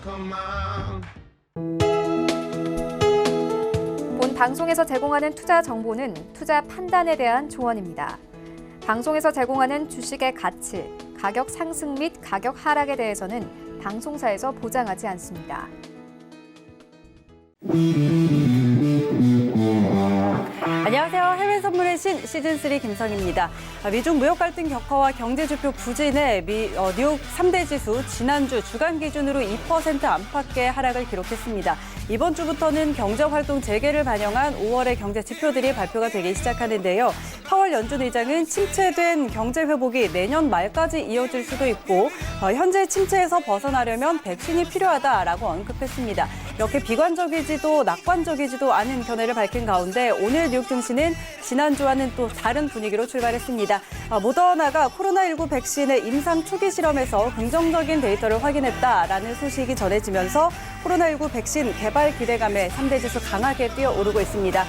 본 방송에서 제공하는 투자 정보는 투자 판단에 대한 조언입니다. 방송에서 제공하는 주식의 가치, 가격 상승 및 가격 하락에 대해서는 방송사에서 보장하지 않습니다. 안녕하세요. 해외 선물의 신 시즌3 김성희입니다. 미중 무역 갈등 격화와 경제 지표 부진에 뉴욕 3대 지수 지난주 주간 기준으로 2% 안팎의 하락을 기록했습니다. 이번 주부터는 경제 활동 재개를 반영한 5월의 경제 지표들이 발표가 되기 시작하는데요. 파월 연준 의장은 침체된 경제 회복이 내년 말까지 이어질 수도 있고 현재 침체에서 벗어나려면 백신이 필요하다라고 언급했습니다. 이렇게 비관적이지도 낙관적이지도 않은 견해를 밝힌 가운데 오늘 뉴욕 증시는 지난주와는 또 다른 분위기로 출발했습니다. 모더나가 코로나19 백신의 임상 초기 실험에서 긍정적인 데이터를 확인했다라는 소식이 전해지면서 코로나19 백신 개발 기대감에 3대 지수 강하게 뛰어오르고 있습니다.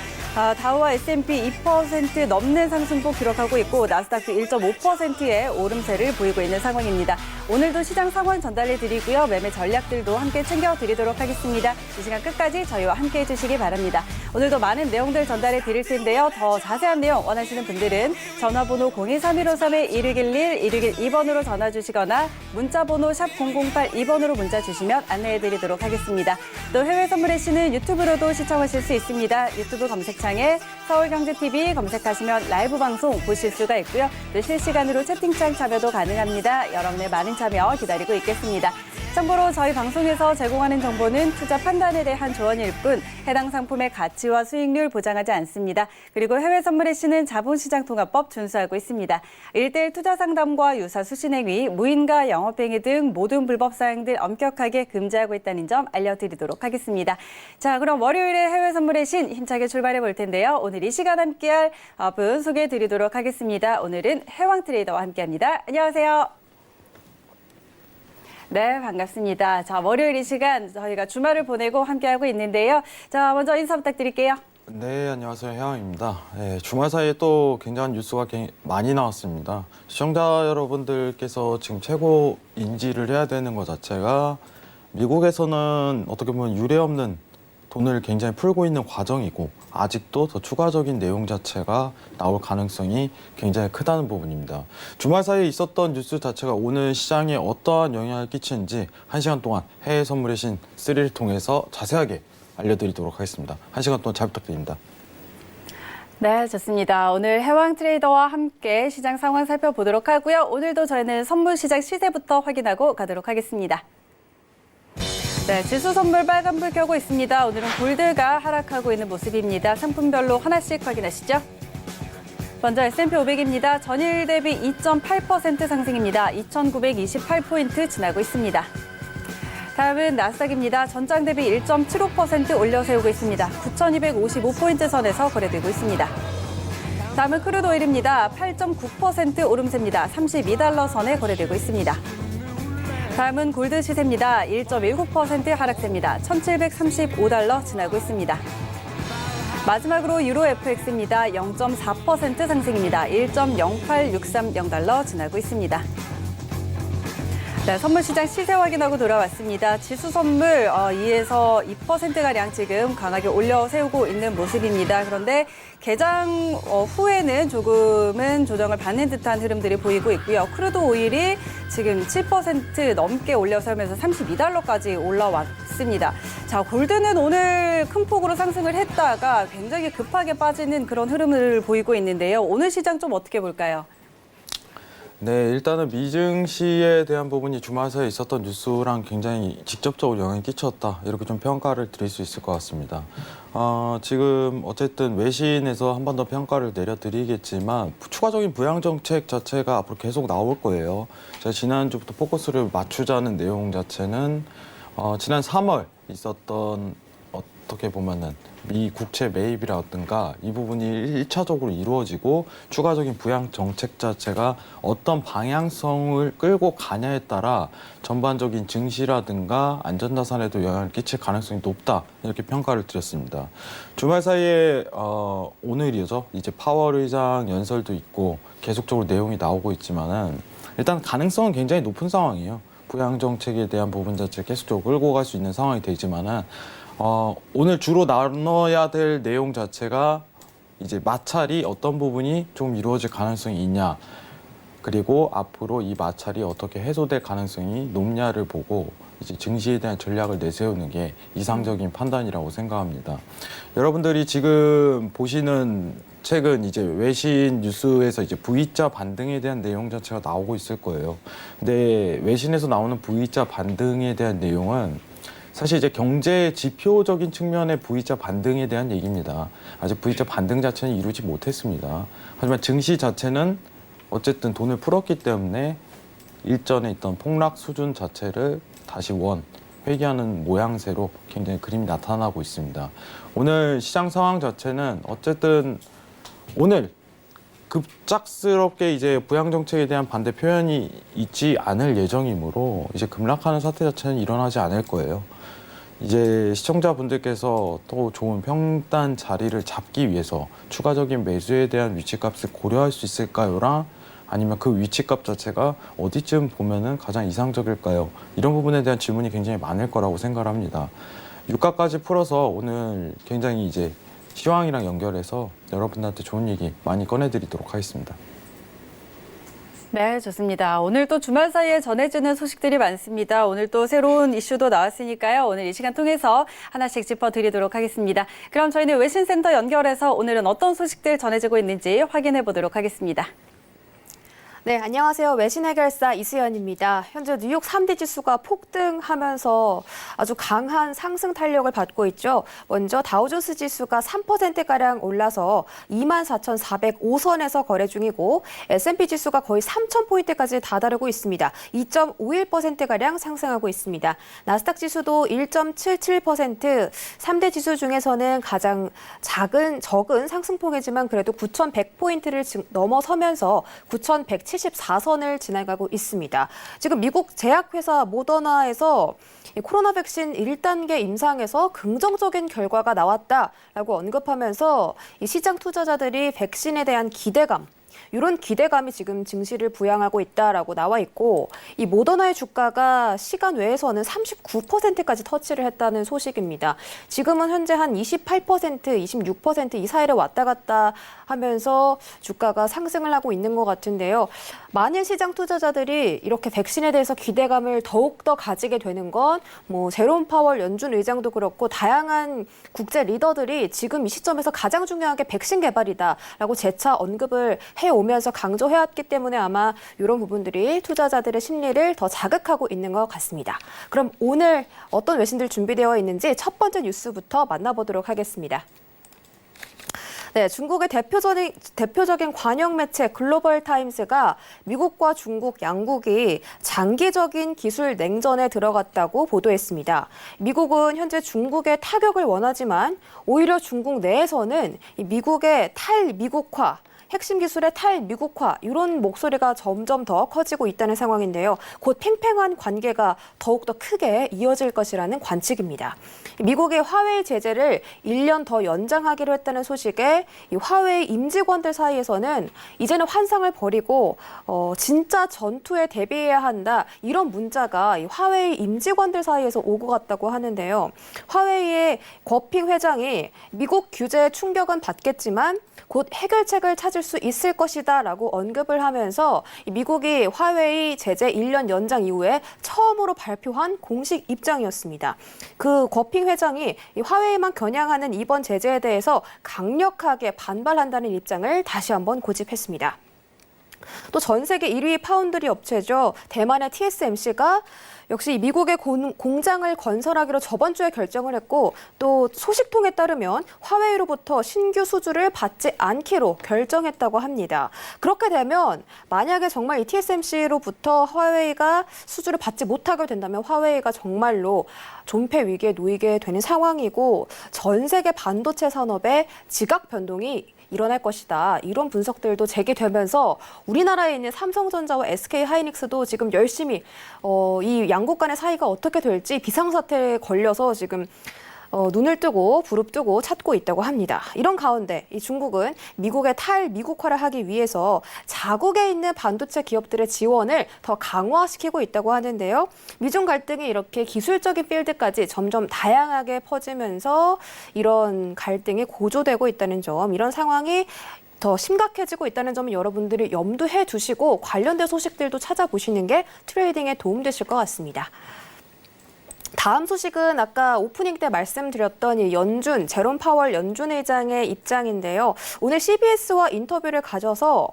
다우와 S&P 2% 넘는 상승폭 기록하고 있고 나스닥도 1.5%의 오름세를 보이고 있는 상황입니다. 오늘도 시장 상황 전달해 드리고요. 매매 전략들도 함께 챙겨드리도록 하겠습니다. 이 시간 끝까지 저희와 함께해 주시기 바랍니다. 오늘도 많은 내용들 전달해 드릴 텐데요. 더 자세한 내용 원하시는 분들은 전화번호 023-1531-1611, 1612번으로 전화 주시거나 문자번호 샵 0082번으로 문자 주시면 안내해 드리도록 하겠습니다. 또 해외 선물의 신은 유튜브로도 시청하실 수 있습니다. 유튜브 검색창에 서울경제TV 검색하시면 라이브 방송 보실 수가 있고요. 또 실시간으로 채팅창 참여도 가능합니다. 여러분의 많은 참여 기다리고 있겠습니다. 참고로 저희 방송에서 제공하는 정보는 투자 판단에 대한 조언일 뿐 해당 상품의 가치와 수익률 보장하지 않습니다. 그리고 해외 선물의 신은 자본시장통화법 준수하고 있습니다. 1:1 투자 상담과 유사 수신행위, 무인가 영업행위 등 모든 불법 사항들 엄격하게 금지하고 있다는 점 알려드리도록 하겠습니다. 자, 그럼 월요일에 해외 선물의 신 힘차게 출발해 볼 텐데요. 오늘 이 시간 함께할 분 소개해 드리도록 하겠습니다. 오늘은 해왕 트레이더와 함께합니다. 안녕하세요. 네, 반갑습니다. 자, 월요일 이 시간 저희가 주말을 보내고 함께하고 있는데요. 자, 먼저 인사 부탁드릴게요. 네, 안녕하세요. 해왕입니다. 네, 주말 사이에 또 굉장한 뉴스가 많이 나왔습니다. 시청자 여러분들께서 지금 최고 인지를 해야 되는 것 자체가 미국에서는 어떻게 보면 유례없는 돈을 굉장히 풀고 있는 과정이고 아직도 더 추가적인 내용 자체가 나올 가능성이 굉장히 크다는 부분입니다. 주말 사이에 있었던 뉴스 자체가 오늘 시장에 어떠한 영향을 끼치는지 1시간 동안 해외 선물의 신 3를 통해서 자세하게 알려드리도록 하겠습니다. 1시간 동안 잘 부탁드립니다. 네, 좋습니다. 오늘 해왕 트레이더와 함께 시장 상황 살펴보도록 하고요. 오늘도 저희는 선물 시장 시세부터 확인하고 가도록 하겠습니다. 네, 지수 선물 빨간불 켜고 있습니다. 오늘은 골드가 하락하고 있는 모습입니다. 상품별로 하나씩 확인하시죠. 먼저 S&P 500입니다. 전일 대비 2.8% 상승입니다. 2,928포인트 지나고 있습니다. 다음은 나스닥입니다. 전장 대비 1.75% 올려 세우고 있습니다. 9,255포인트 선에서 거래되고 있습니다. 다음은 크루드 오일입니다. 8.9% 오름세입니다. 32달러 선에 거래되고 있습니다. 다음은 골드 시세입니다. 1.19% 하락세입니다. 1,735달러 지나고 있습니다. 마지막으로 유로 FX입니다. 0.4% 상승입니다. 1.08630달러 지나고 있습니다. 네, 선물 시장 시세 확인하고 돌아왔습니다. 지수 선물 2에서 2%가량 지금 강하게 올려 세우고 있는 모습입니다. 그런데 개장 후에는 조금은 조정을 받는 듯한 흐름들이 보이고 있고요. 크루드 오일이 지금 7% 넘게 올려 세우면서 32달러까지 올라왔습니다. 자, 골드는 오늘 큰 폭으로 상승을 했다가 굉장히 급하게 빠지는 그런 흐름을 보이고 있는데요. 오늘 시장 좀 어떻게 볼까요? 네, 일단은 미증시에 대한 부분이 주말 사이에 있었던 뉴스랑 굉장히 직접적으로 영향을 끼쳤다. 이렇게 좀 평가를 드릴 수 있을 것 같습니다. 지금 어쨌든 외신에서 한 번 더 평가를 내려드리겠지만 추가적인 부양 정책 자체가 앞으로 계속 나올 거예요. 제가 지난주부터 포커스를 맞추자는 내용 자체는 지난 3월 있었던 어떻게 보면은 미 국채 매입이라든가 이 부분이 1차적으로 이루어지고 추가적인 부양 정책 자체가 어떤 방향성을 끌고 가냐에 따라 전반적인 증시라든가 안전자산에도 영향을 끼칠 가능성이 높다 이렇게 평가를 드렸습니다. 주말 사이에 오늘이죠. 이제 파월 의장 연설도 있고 계속적으로 내용이 나오고 있지만은 일단 가능성은 굉장히 높은 상황이에요. 부양 정책에 대한 부분 자체 계속적으로 끌고 갈 수 있는 상황이 되지만은 오늘 주로 나눠야 될 내용 자체가 이제 마찰이 어떤 부분이 좀 이루어질 가능성이 있냐, 그리고 앞으로 이 마찰이 어떻게 해소될 가능성이 높냐를 보고 이제 증시에 대한 전략을 내세우는 게 이상적인 판단이라고 생각합니다. 여러분들이 지금 보시는 책은 이제 외신 뉴스에서 이제 V자 반등에 대한 내용 자체가 나오고 있을 거예요. 근데 외신에서 나오는 V자 반등에 대한 내용은 사실 이제 경제 지표적인 측면의 V자 반등에 대한 얘기입니다. 아직 V자 반등 자체는 이루지 못했습니다. 하지만 증시 자체는 어쨌든 돈을 풀었기 때문에 일전에 있던 폭락 수준 자체를 다시 회귀하는 모양새로 굉장히 그림이 나타나고 있습니다. 오늘 시장 상황 자체는 어쨌든 오늘 급작스럽게 이제 부양 정책에 대한 반대 표현이 있지 않을 예정이므로 이제 급락하는 사태 자체는 일어나지 않을 거예요. 이제 시청자분들께서 또 좋은 평단 자리를 잡기 위해서 추가적인 매수에 대한 위치값을 고려할 수 있을까요랑 아니면 그 위치값 자체가 어디쯤 보면은 가장 이상적일까요? 이런 부분에 대한 질문이 굉장히 많을 거라고 생각을 합니다. 유가까지 풀어서 오늘 굉장히 이제 시황이랑 연결해서 여러분들한테 좋은 얘기 많이 꺼내드리도록 하겠습니다. 네, 좋습니다. 오늘 또 주말 사이에 전해지는 소식들이 많습니다. 오늘 또 새로운 이슈도 나왔으니까요. 오늘 이 시간 통해서 하나씩 짚어드리도록 하겠습니다. 그럼 저희는 외신센터 연결해서 오늘은 어떤 소식들 전해지고 있는지 확인해 보도록 하겠습니다. 네, 안녕하세요. 외신 해결사 이수연입니다. 현재 뉴욕 3대 지수가 폭등하면서 아주 강한 상승 탄력을 받고 있죠. 먼저 다우존스 지수가 3%가량 올라서 24,405선에서 거래 중이고 S&P 지수가 거의 3,000포인트까지 다다르고 있습니다. 2.51%가량 상승하고 있습니다. 나스닥 지수도 1.77%, 3대 지수 중에서는 가장 적은 상승폭이지만 그래도 9,100포인트를 넘어서면서 9,174선을 지나가고 있습니다. 지금 미국 제약회사 모더나에서 코로나 백신 1단계 임상에서 긍정적인 결과가 나왔다라고 언급하면서 이 시장 투자자들이 백신에 대한 기대감, 이런 기대감이 지금 증시를 부양하고 있다라고 나와 있고, 이 모더나의 주가가 시간 외에서는 39%까지 터치를 했다는 소식입니다. 지금은 현재 한 28%, 26%이 사이를 왔다 갔다 하면서 주가가 상승을 하고 있는 것 같은데요. 많은 시장 투자자들이 이렇게 백신에 대해서 기대감을 더욱더 가지게 되는 건 제롬 파월 연준 의장도 그렇고 다양한 국제 리더들이 지금 이 시점에서 가장 중요한 게 백신 개발이다라고 재차 언급을 해오면서 강조해왔기 때문에 아마 이런 부분들이 투자자들의 심리를 더 자극하고 있는 것 같습니다. 그럼 오늘 어떤 외신들 준비되어 있는지 첫 번째 뉴스부터 만나보도록 하겠습니다. 네, 중국의 대표적인 관영 매체 글로벌 타임스가 미국과 중국 양국이 장기적인 기술 냉전에 들어갔다고 보도했습니다. 미국은 현재 중국의 타격을 원하지만 오히려 중국 내에서는 미국의 탈미국화, 핵심 기술의 탈미국화 이런 목소리가 점점 더 커지고 있다는 상황인데요. 곧 팽팽한 관계가 더욱더 크게 이어질 것이라는 관측입니다. 미국의 화웨이 제재를 1년 더 연장하기로 했다는 소식에 이 화웨이 임직원들 사이에서는 이제는 환상을 버리고 진짜 전투에 대비해야 한다 이런 문자가 이 화웨이 임직원들 사이에서 오고 갔다고 하는데요. 화웨이의 거핑 회장이 미국 규제에 충격은 받겠지만 곧 해결책을 찾을 수 있을 것이다 라고 언급을 하면서 미국이 화웨이 제재 1년 연장 이후에 처음으로 발표한 공식 입장이었습니다. 그 거핑 회장이 화웨이만 겨냥하는 이번 제재에 대해서 강력하게 반발한다는 입장을 다시 한번 고집했습니다. 또 전 세계 1위 파운드리 업체죠. 대만의 TSMC가 역시 미국의 공장을 건설하기로 저번 주에 결정을 했고 또 소식통에 따르면 화웨이로부터 신규 수주를 받지 않기로 결정했다고 합니다. 그렇게 되면 만약에 정말 이 TSMC로부터 화웨이가 수주를 받지 못하게 된다면 화웨이가 정말로 존폐 위기에 놓이게 되는 상황이고 전 세계 반도체 산업에 지각 변동이 일어날 것이다. 이런 분석들도 제기되면서 우리나라에 있는 삼성전자와 SK하이닉스도 지금 열심히 이 양국 간의 사이가 어떻게 될지 비상사태에 걸려서 지금 눈을 뜨고 부릅뜨고 찾고 있다고 합니다. 이런 가운데 이 중국은 미국의 탈미국화를 하기 위해서 자국에 있는 반도체 기업들의 지원을 더 강화시키고 있다고 하는데요. 미중 갈등이 이렇게 기술적인 필드까지 점점 다양하게 퍼지면서 이런 갈등이 고조되고 있다는 점, 이런 상황이 더 심각해지고 있다는 점을 여러분들이 염두해 두시고 관련된 소식들도 찾아보시는 게 트레이딩에 도움되실 것 같습니다. 다음 소식은 아까 오프닝 때 말씀드렸던 이 제롬 파월 연준 의장의 입장인데요. 오늘 CBS와 인터뷰를 가져서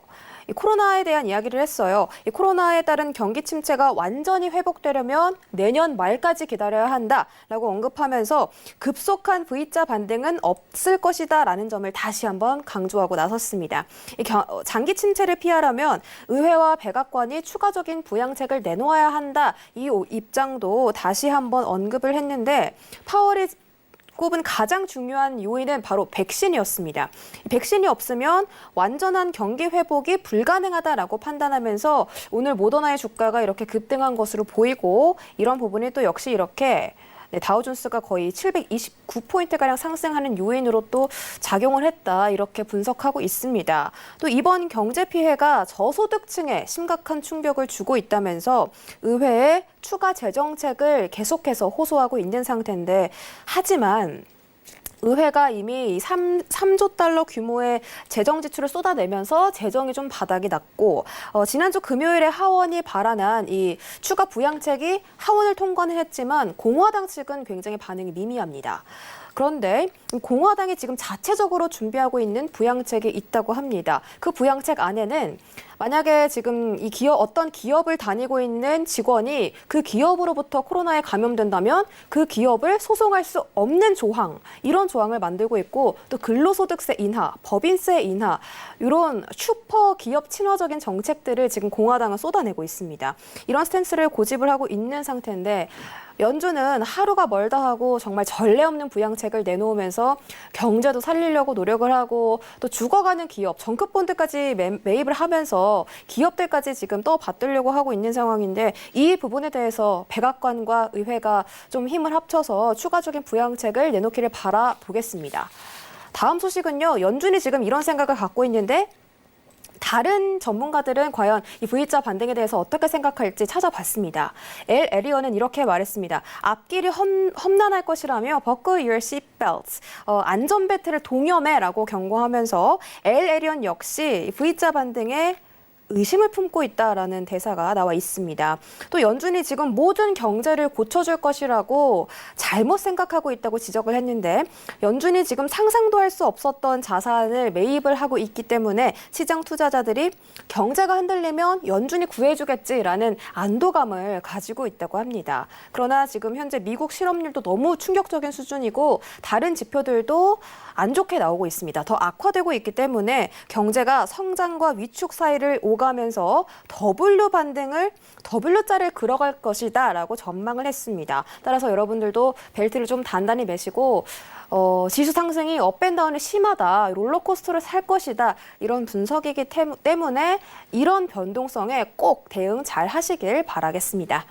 이 코로나에 대한 이야기를 했어요. 이 코로나에 따른 경기 침체가 완전히 회복되려면 내년 말까지 기다려야 한다라고 언급하면서 급속한 V자 반등은 없을 것이다라는 점을 다시 한번 강조하고 나섰습니다. 장기 침체를 피하려면 의회와 백악관이 추가적인 부양책을 내놓아야 한다. 이 입장도 다시 한번 언급을 했는데 파월이 꼽은 가장 중요한 요인은 바로 백신이었습니다. 백신이 없으면 완전한 경기 회복이 불가능하다라고 판단하면서 오늘 모더나의 주가가 이렇게 급등한 것으로 보이고, 이런 부분이 또 역시 이렇게 다우존스가 거의 729포인트가량 상승하는 요인으로 또 작용을 했다, 이렇게 분석하고 있습니다. 또 이번 경제 피해가 저소득층에 심각한 충격을 주고 있다면서 의회에 추가 재정책을 계속해서 호소하고 있는 상태인데, 하지만 의회가 이미 3조 달러 규모의 재정 지출을 쏟아내면서 재정이 좀 바닥이 났고, 지난주 금요일에 하원이 발안한 이 추가 부양책이 하원을 통과는 했지만 공화당 측은 굉장히 반응이 미미합니다. 그런데 공화당이 지금 자체적으로 준비하고 있는 부양책이 있다고 합니다. 그 부양책 안에는 만약에 지금 어떤 기업을 다니고 있는 직원이 그 기업으로부터 코로나에 감염된다면 그 기업을 소송할 수 없는 조항, 이런 조항을 만들고 있고, 또 근로소득세 인하, 법인세 인하, 이런 슈퍼 기업 친화적인 정책들을 지금 공화당은 쏟아내고 있습니다. 이런 스탠스를 고집을 하고 있는 상태인데, 연준은 하루가 멀다 하고 정말 전례 없는 부양책을 내놓으면서 경제도 살리려고 노력을 하고, 또 죽어가는 기업, 정크본드까지 매입을 하면서 기업들까지 지금 떠받들려고 하고 있는 상황인데, 이 부분에 대해서 백악관과 의회가 좀 힘을 합쳐서 추가적인 부양책을 내놓기를 바라보겠습니다. 다음 소식은요, 연준이 지금 이런 생각을 갖고 있는데 다른 전문가들은 과연 이 V자 반등에 대해서 어떻게 생각할지 찾아봤습니다. 엘 에리언은 이렇게 말했습니다. 앞길이 험난할 것이라며 buckle your seatbelts, 안전벨트를 동여매라고 경고하면서 엘 에리언 역시 V자 반등에 의심을 품고 있다라는 대사가 나와 있습니다. 또 연준이 지금 모든 경제를 고쳐줄 것이라고 잘못 생각하고 있다고 지적을 했는데, 연준이 지금 상상도 할 수 없었던 자산을 매입을 하고 있기 때문에 시장 투자자들이 경제가 흔들리면 연준이 구해주겠지라는 안도감을 가지고 있다고 합니다. 그러나 지금 현재 미국 실업률도 너무 충격적인 수준이고 다른 지표들도 안 좋게 나오고 있습니다. 더 악화되고 있기 때문에 경제가 성장과 위축 사이를 오가면서 W자를 그려갈 것이다라고 전망을 했습니다. 따라서 여러분들도 벨트를 좀 단단히 매시고 지수 상승이 업앤다운이 심하다, 롤러코스터를 살 것이다, 이런 분석이기 때문에 이런 변동성에 꼭 대응 잘 하시길 바라겠습니다.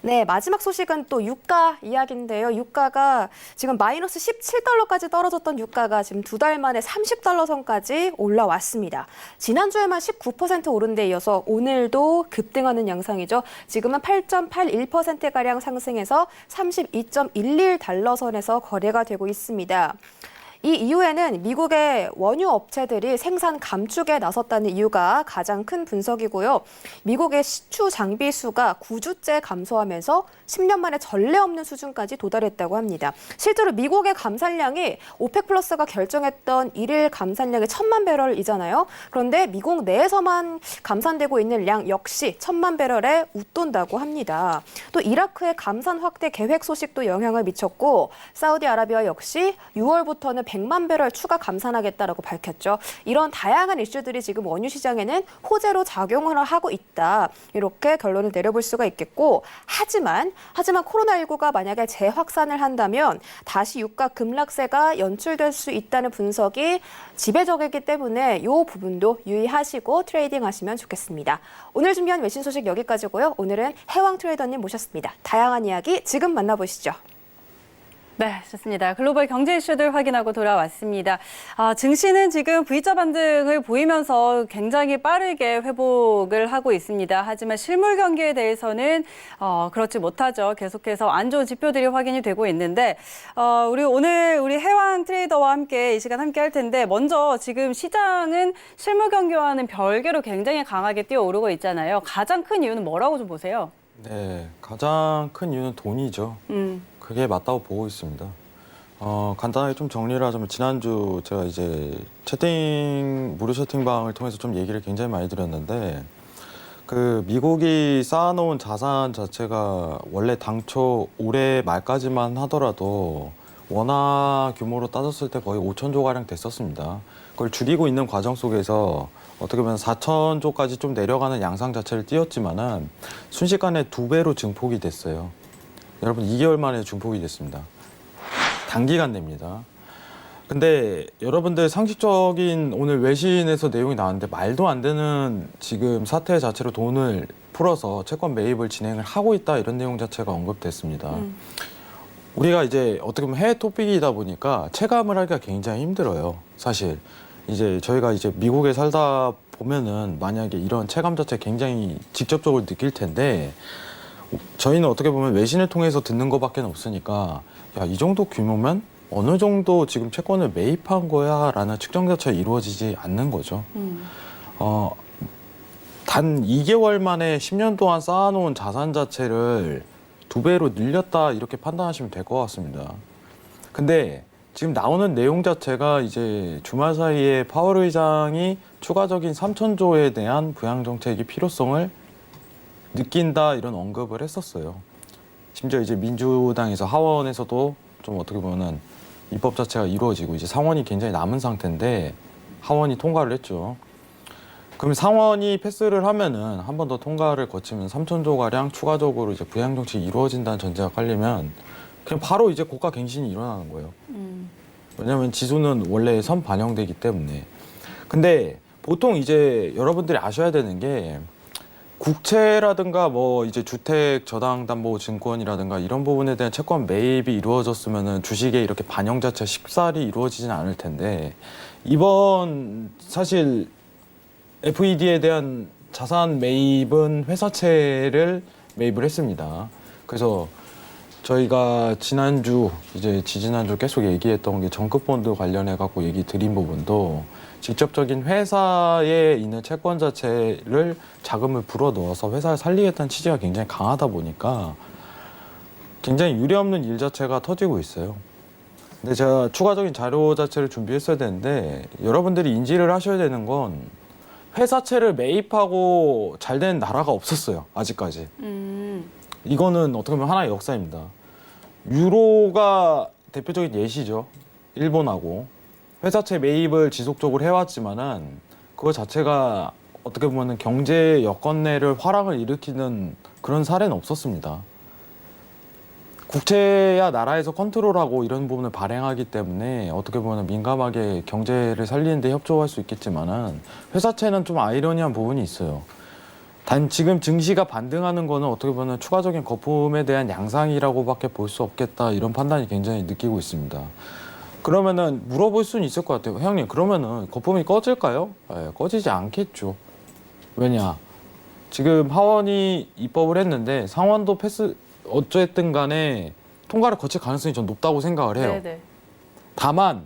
네, 마지막 소식은 또 유가 이야기인데요. 유가가 지금 마이너스 17달러까지 떨어졌던 유가가 지금 2달 만에 30달러 선까지 올라왔습니다. 지난주에만 19% 오른 데 이어서 오늘도 급등하는 양상이죠. 지금은 8.81%가량 상승해서 32.11달러 선에서 거래가 되고 있습니다. 이 이후에는 미국의 원유 업체들이 생산 감축에 나섰다는 이유가 가장 큰 분석이고요. 미국의 시추 장비 수가 9주째 감소하면서 10년 만에 전례 없는 수준까지 도달했다고 합니다. 실제로 미국의 감산량이 오펙 플러스가 결정했던 일일 감산량이 1,000만 배럴이잖아요. 그런데 미국 내에서만 감산되고 있는 량 역시 1,000만 배럴에 웃돈다고 합니다. 또 이라크의 감산 확대 계획 소식도 영향을 미쳤고, 사우디아라비아 역시 6월부터는 100만 배럴 추가 감산하겠다라고 밝혔죠. 이런 다양한 이슈들이 지금 원유 시장에는 호재로 작용을 하고 있다, 이렇게 결론을 내려볼 수가 있겠고, 하지만 코로나19가 만약에 재확산을 한다면 다시 유가 급락세가 연출될 수 있다는 분석이 지배적이기 때문에 이 부분도 유의하시고 트레이딩 하시면 좋겠습니다. 오늘 준비한 외신 소식 여기까지고요. 오늘은 해왕 트레이더님 모셨습니다. 다양한 이야기 지금 만나보시죠. 네, 좋습니다. 글로벌 경제 이슈들 확인하고 돌아왔습니다. 증시는 지금 V자 반등을 보이면서 굉장히 빠르게 회복을 하고 있습니다. 하지만 실물 경기에 대해서는 그렇지 못하죠. 계속해서 안 좋은 지표들이 확인이 되고 있는데 오늘 우리 해왕 트레이더와 함께 이 시간 함께 할 텐데 먼저 지금 시장은 실물 경기와는 별개로 굉장히 강하게 뛰어오르고 있잖아요. 가장 큰 이유는 뭐라고 좀 보세요? 네, 가장 큰 이유는 돈이죠. 그게 맞다고 보고 있습니다. 간단하게 좀 정리를 하자면 지난주 제가 이제 무료 채팅방을 통해서 좀 얘기를 굉장히 많이 드렸는데 그 미국이 쌓아놓은 자산 자체가 원래 당초 올해 말까지만 하더라도 원화 규모로 따졌을 때 거의 5천조 가량 됐었습니다. 그걸 줄이고 있는 과정 속에서 어떻게 보면 4천조까지 좀 내려가는 양상 자체를 띄었지만은 순식간에 2배로 증폭이 됐어요. 여러분 2개월 만에 증폭이 됐습니다. 단기간 내입니다. 근데 여러분들 상식적인 오늘 외신에서 내용이 나왔는데 말도 안 되는 지금 사태 자체로 돈을 풀어서 채권 매입을 진행을 하고 있다 이런 내용 자체가 언급됐습니다. 우리가 이제 어떻게 보면 해외 토픽이다 보니까 체감을 하기가 굉장히 힘들어요. 사실 이제 저희가 이제 미국에 살다 보면은 만약에 이런 체감 자체 굉장히 직접적으로 느낄 텐데 저희는 어떻게 보면 외신을 통해서 듣는 것밖에 없으니까 야, 이 정도 규모면 어느 정도 지금 채권을 매입한 거야 라는 측정 자체가 이루어지지 않는 거죠. 단 2개월 만에 10년 동안 쌓아놓은 자산 자체를 2배로 늘렸다 이렇게 판단하시면 될 것 같습니다. 근데 지금 나오는 내용 자체가 이제 주말 사이에 파월 의장이 추가적인 3천조에 대한 부양 정책의 필요성을 느낀다 이런 언급을 했었어요. 심지어 이제 민주당에서 하원에서도 좀 어떻게 보면은 입법 자체가 이루어지고 이제 상원이 굉장히 남은 상태인데 하원이 통과를 했죠. 그럼 상원이 패스를 하면은 한 번 더 통과를 거치면 3천조 가량 추가적으로 이제 부양 정책이 이루어진다는 전제가 깔리면 그냥 바로 이제 고가 갱신이 일어나는 거예요. 왜냐하면 지수는 원래 선 반영되기 때문에. 근데 보통 이제 여러분들이 아셔야 되는 게 국채라든가 뭐 이제 주택 저당담보 증권이라든가 이런 부분에 대한 채권 매입이 이루어졌으면은 주식에 이렇게 반영 자체 쉽사리 이루어지지는 않을 텐데 이번 사실 FED에 대한 자산 매입은 회사채를 매입을 했습니다. 그래서 저희가 지난주 이제 지지난주 계속 얘기했던 게 정급 본드 관련해 갖고 얘기 드린 부분도 직접적인 회사에 있는 채권 자체를 자금을 불어 넣어서 회사를 살리겠다는 취지가 굉장히 강하다 보니까 굉장히 유례없는 일 자체가 터지고 있어요. 근데 제가 추가적인 자료 자체를 준비했어야 되는데 여러분들이 인지를 하셔야 되는 건 회사채를 매입하고 잘 된 나라가 없었어요. 아직까지. 이거는 어떻게 보면 하나의 역사입니다. 유로가 대표적인 예시죠. 일본하고. 회사채 매입을 지속적으로 해왔지만은 그거 자체가 어떻게 보면 경제 여건 내를 화랑을 일으키는 그런 사례는 없었습니다. 국채야 나라에서 컨트롤하고 이런 부분을 발행하기 때문에 어떻게 보면 민감하게 경제를 살리는 데 협조할 수 있겠지만은 회사채는 좀 아이러니한 부분이 있어요. 단 지금 증시가 반등하는 거는 어떻게 보면 추가적인 거품에 대한 양상이라고밖에 볼 수 없겠다 이런 판단이 굉장히 느끼고 있습니다. 그러면은 물어볼 수는 있을 것 같아요. 형님 그러면은 거품이 꺼질까요? 네, 꺼지지 않겠죠. 왜냐 지금 하원이 입법을 했는데 상원도 패스 어쨌든 간에 통과를 거칠 가능성이 전 높다고 생각을 해요. 네네. 다만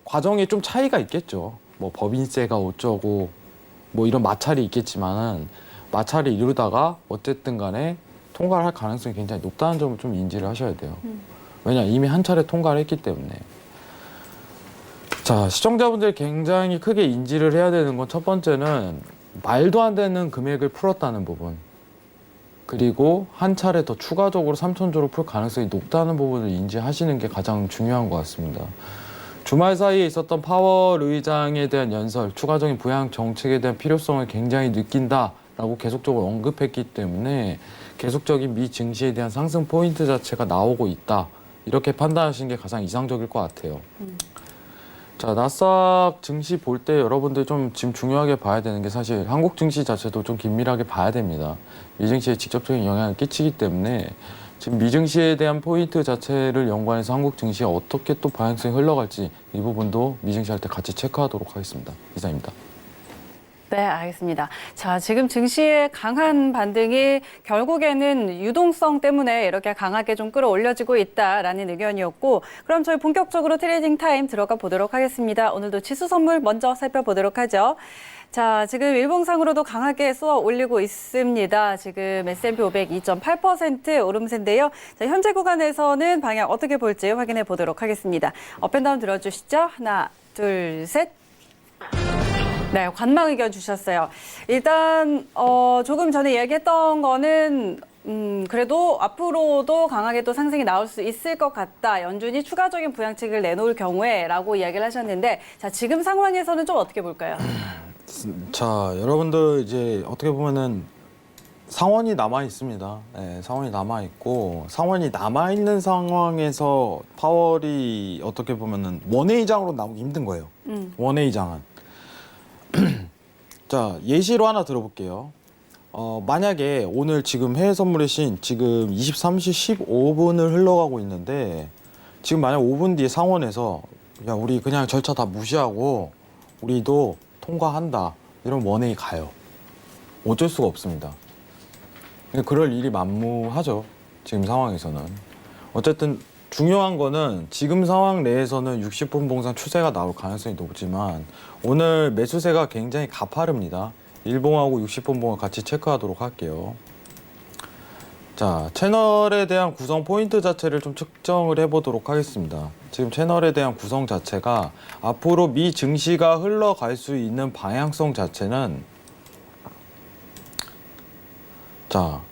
과정에 좀 차이가 있겠죠. 뭐 법인세가 어쩌고 뭐 이런 마찰이 있겠지만은 마찰을 이루다가 어쨌든 간에 통과를 할 가능성이 굉장히 높다는 점을 좀 인지를 하셔야 돼요. 왜냐 이미 한 차례 통과를 했기 때문에. 자, 시청자분들이 굉장히 크게 인지를 해야 되는 건 첫 번째는 말도 안 되는 금액을 풀었다는 부분. 그리고 한 차례 더 추가적으로 3천조로 풀 가능성이 높다는 부분을 인지하시는 게 가장 중요한 것 같습니다. 주말 사이에 있었던 파월 의장에 대한 연설, 추가적인 부양 정책에 대한 필요성을 굉장히 느낀다라고 계속적으로 언급했기 때문에 계속적인 미 증시에 대한 상승 포인트 자체가 나오고 있다. 이렇게 판단하시는 게 가장 이상적일 것 같아요. 자, 나스닥 증시 볼 때 여러분들 좀 지금 중요하게 봐야 되는 게 사실 한국 증시 자체도 좀 긴밀하게 봐야 됩니다. 이 증시에 직접적인 영향을 끼치기 때문에 지금 미증시에 대한 포인트 자체를 연관해서 한국 증시에 어떻게 또 방향성이 흘러갈지 이 부분도 미증시 할 때 같이 체크하도록 하겠습니다. 이상입니다. 네, 알겠습니다. 자, 지금 증시의 강한 반등이 결국에는 유동성 때문에 이렇게 강하게 좀 끌어올려지고 있다라는 의견이었고, 그럼 저희 본격적으로 트레이딩 타임 들어가 보도록 하겠습니다. 오늘도 지수 선물 먼저 살펴보도록 하죠. 자, 지금 일봉상으로도 강하게 쏘아 올리고 있습니다. 지금 S&P 500 2.8% 오름세인데요. 자, 현재 구간에서는 방향 어떻게 볼지 확인해 보도록 하겠습니다. 업앤다운 들어주시죠. 하나, 둘, 셋. 네, 관망 의견 주셨어요. 일단 조금 전에 이야기했던 거는 그래도 앞으로도 강하게 또 상승이 나올 수 있을 것 같다. 연준이 추가적인 부양책을 내놓을 경우에라고 이야기를 하셨는데, 자, 지금 상황에서는 좀 어떻게 볼까요? 자, 여러분들 이제 어떻게 보면은 상원이 남아 있습니다. 네, 상원이 남아 있고 상원이 남아 있는 상황에서 파월이 어떻게 보면은 원회의장으로 나오기 힘든 거예요. 원회의장은. 자, 예시로 하나 들어볼게요. 만약에 오늘 지금 해외 선물의 신 지금 23시 15분을 흘러가고 있는데 지금 만약 5분 뒤에 상원에서 야, 우리 그냥 절차 다 무시하고 우리도 통과한다. 이런 원회의 가요. 어쩔 수가 없습니다. 그럴 일이 만무하죠. 지금 상황에서는. 어쨌든 중요한 거는 지금 상황 내에서는 60분 봉상 추세가 나올 가능성이 높지만 오늘 매수세가 굉장히 가파릅니다. 일봉하고 60분 봉을 같이 체크하도록 할게요. 자, 채널에 대한 구성 포인트 자체를 좀 측정을 해보도록 하겠습니다. 지금 채널에 대한 구성 자체가 앞으로 미 증시가 흘러갈 수 있는 방향성 자체는 자,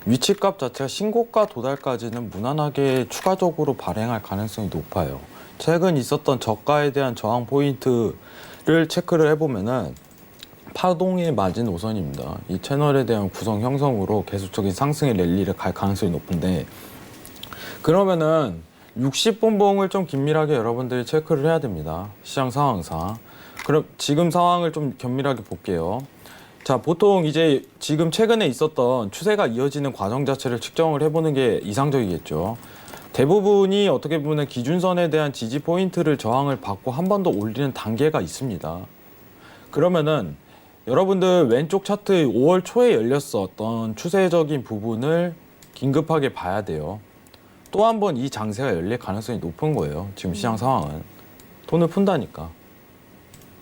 위치값 자체가 신고가 도달까지는 무난하게 추가적으로 발행할 가능성이 높아요. 최근 있었던 저가에 대한 저항 포인트를 체크를 해보면은 파동에 맞은 노선입니다. 이 채널에 대한 구성 형성으로 계속적인 상승의 랠리를 갈 가능성이 높은데 그러면은 60분 봉을 좀 긴밀하게 여러분들이 체크를 해야 됩니다. 시장 상황상. 그럼 지금 상황을 좀 긴밀하게 볼게요. 자, 보통 이제 지금 최근에 있었던 추세가 이어지는 과정 자체를 측정을 해보는 게 이상적이겠죠. 대부분이 어떻게 보면 기준선에 대한 지지 포인트를 저항을 받고 한 번 더 올리는 단계가 있습니다. 그러면은 여러분들 왼쪽 차트 5월 초에 열렸었던 추세적인 부분을 긴급하게 봐야 돼요. 또 한 번 이 장세가 열릴 가능성이 높은 거예요. 지금 시장 상황은. 돈을 푼다니까.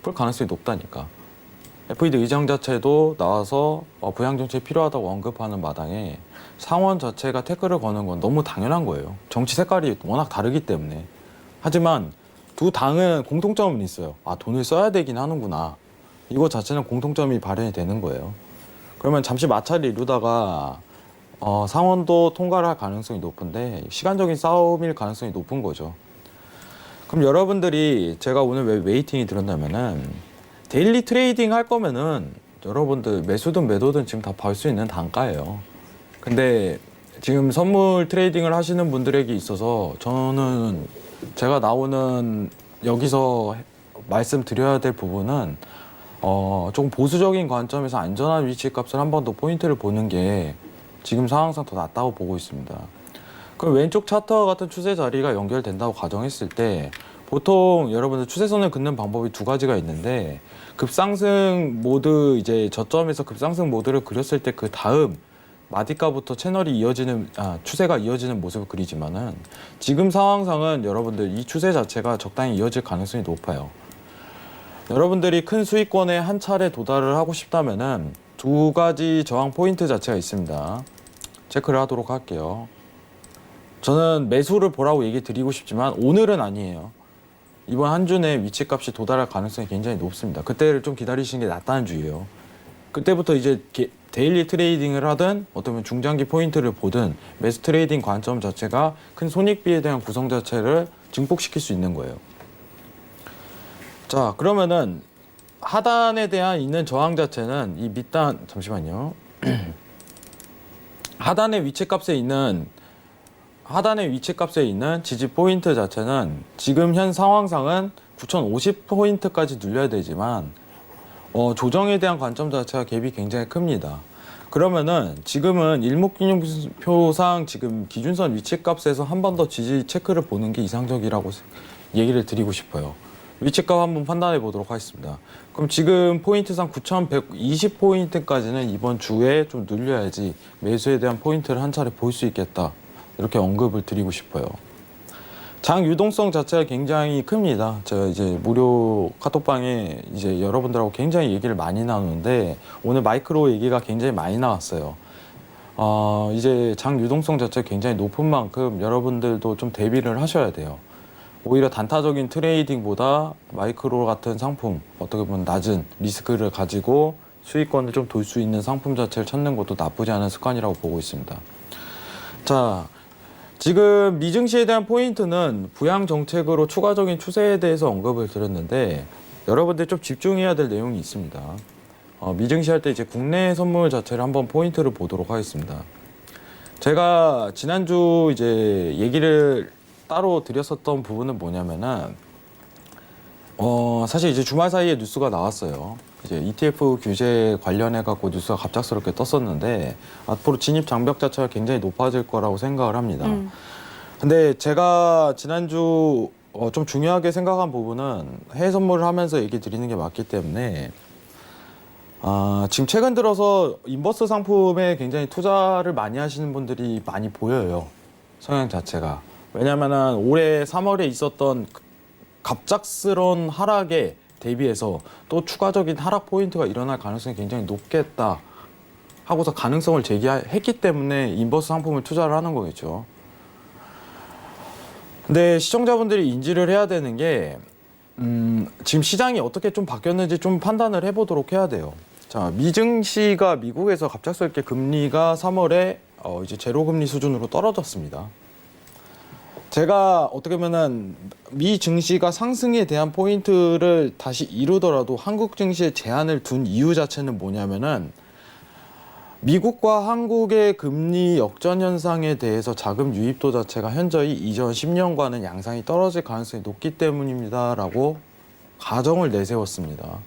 풀 가능성이 높다니까. FED 의장 자체도 나와서 부양 정책이 필요하다고 언급하는 마당에 상원 자체가 태클을 거는 건 너무 당연한 거예요. 정치 색깔이 워낙 다르기 때문에. 하지만 두 당은 공통점은 있어요. 아, 돈을 써야 되긴 하는구나. 이거 자체는 공통점이 발현이 되는 거예요. 그러면 잠시 마찰을 이루다가 상원도 통과를 할 가능성이 높은데 시간적인 싸움일 가능성이 높은 거죠. 그럼 여러분들이 제가 오늘 왜 웨이팅이 들었냐면은 데일리 트레이딩 할 거면은 여러분들 매수든 매도든 지금 다 볼 수 있는 단가예요. 근데 지금 선물 트레이딩을 하시는 분들에게 있어서 저는 제가 나오는 여기서 말씀드려야 될 부분은 조금 보수적인 관점에서 안전한 위치 값을 한 번 더 포인트를 보는 게 지금 상황상 더 낫다고 보고 있습니다. 그럼 왼쪽 차트와 같은 추세 자리가 연결된다고 가정했을 때 보통 여러분들 추세선을 긋는 방법이 두 가지가 있는데 급상승 모드 이제 저점에서 급상승 모드를 그렸을 때 그 다음 마디가부터 채널이 이어지는 추세가 이어지는 모습을 그리지만은 지금 상황상은 여러분들 이 추세 자체가 적당히 이어질 가능성이 높아요. 여러분들이 큰 수익권에 한 차례 도달을 하고 싶다면은 두 가지 저항 포인트 자체가 있습니다. 체크를 하도록 할게요. 저는 매수를 보라고 얘기 드리고 싶지만 오늘은 아니에요. 이번 한 주 내 위치값이 도달할 가능성이 굉장히 높습니다. 그때를 좀 기다리시는 게 낫다는 주의예요. 그때부터 이제 데일리 트레이딩을 하든 어쩌면 중장기 포인트를 보든 매수 트레이딩 관점 자체가 큰 손익비에 대한 구성 자체를 증폭시킬 수 있는 거예요. 자, 그러면은 하단에 대한 있는 저항 자체는 이 밑단 잠시만요. 하단의 위치값에 있는 지지 포인트 자체는 지금 현 상황상은 9,050포인트까지 눌려야 되지만 조정에 대한 관점 자체가 갭이 굉장히 큽니다. 그러면은 지금은 일목균형표상 지금 기준선 위치값에서 한 번 더 지지 체크를 보는 게 이상적이라고 얘기를 드리고 싶어요. 위치값 한번 판단해 보도록 하겠습니다. 그럼 지금 포인트상 9,120포인트까지는 이번 주에 좀 눌려야지 매수에 대한 포인트를 한 차례 볼 수 있겠다. 이렇게 언급을 드리고 싶어요. 장 유동성 자체가 굉장히 큽니다. 제가 이제 무료 카톡방에 이제 여러분들하고 굉장히 얘기를 많이 나누는데 오늘 마이크로 얘기가 굉장히 많이 나왔어요. 이제 장 유동성 자체가 굉장히 높은 만큼 여러분들도 좀 대비를 하셔야 돼요. 오히려 단타적인 트레이딩보다 마이크로 같은 상품, 어떻게 보면 낮은 리스크를 가지고 수익권을 좀 돌 수 있는 상품 자체를 찾는 것도 나쁘지 않은 습관이라고 보고 있습니다. 자, 지금 미증시에 대한 포인트는 부양 정책으로 추가적인 추세에 대해서 언급을 드렸는데 여러분들 좀 집중해야 될 내용이 있습니다. 미증시 할 때 이제 국내 선물 자체를 한번 포인트를 보도록 하겠습니다. 제가 지난주 이제 얘기를 따로 드렸었던 부분은 뭐냐면은 사실 이제 주말 사이에 뉴스가 나왔어요. 이제 ETF 규제 관련해 갖고 뉴스가 갑작스럽게 떴었는데 앞으로 진입 장벽 자체가 굉장히 높아질 거라고 생각을 합니다. 근데 제가 지난주 좀 중요하게 생각한 부분은 해외 선물을 하면서 얘기 드리는 게 맞기 때문에 지금 최근 들어서 인버스 상품에 굉장히 투자를 많이 하시는 분들이 많이 보여요. 성향 자체가. 왜냐면은 올해 3월에 있었던 갑작스러운 하락에 대비해서 또 추가적인 하락 포인트가 일어날 가능성이 굉장히 높겠다 하고서 가능성을 제기했기 때문에 인버스 상품을 투자를 하는 거겠죠. 근데 시청자분들이 인지를 해야 되는 게 지금 시장이 어떻게 좀 바뀌었는지 좀 판단을 해보도록 해야 돼요. 자, 미증시가 미국에서 갑작스럽게 금리가 3월에 이제 제로 금리 수준으로 떨어졌습니다. 제가 어떻게 보면은 미 증시가 상승에 대한 포인트를 다시 이루더라도 한국 증시에 제한을 둔 이유 자체는 뭐냐면은 미국과 한국의 금리 역전 현상에 대해서 자금 유입도 자체가 현저히 이전 10년과는 양상이 떨어질 가능성이 높기 때문입니다라고 가정을 내세웠습니다.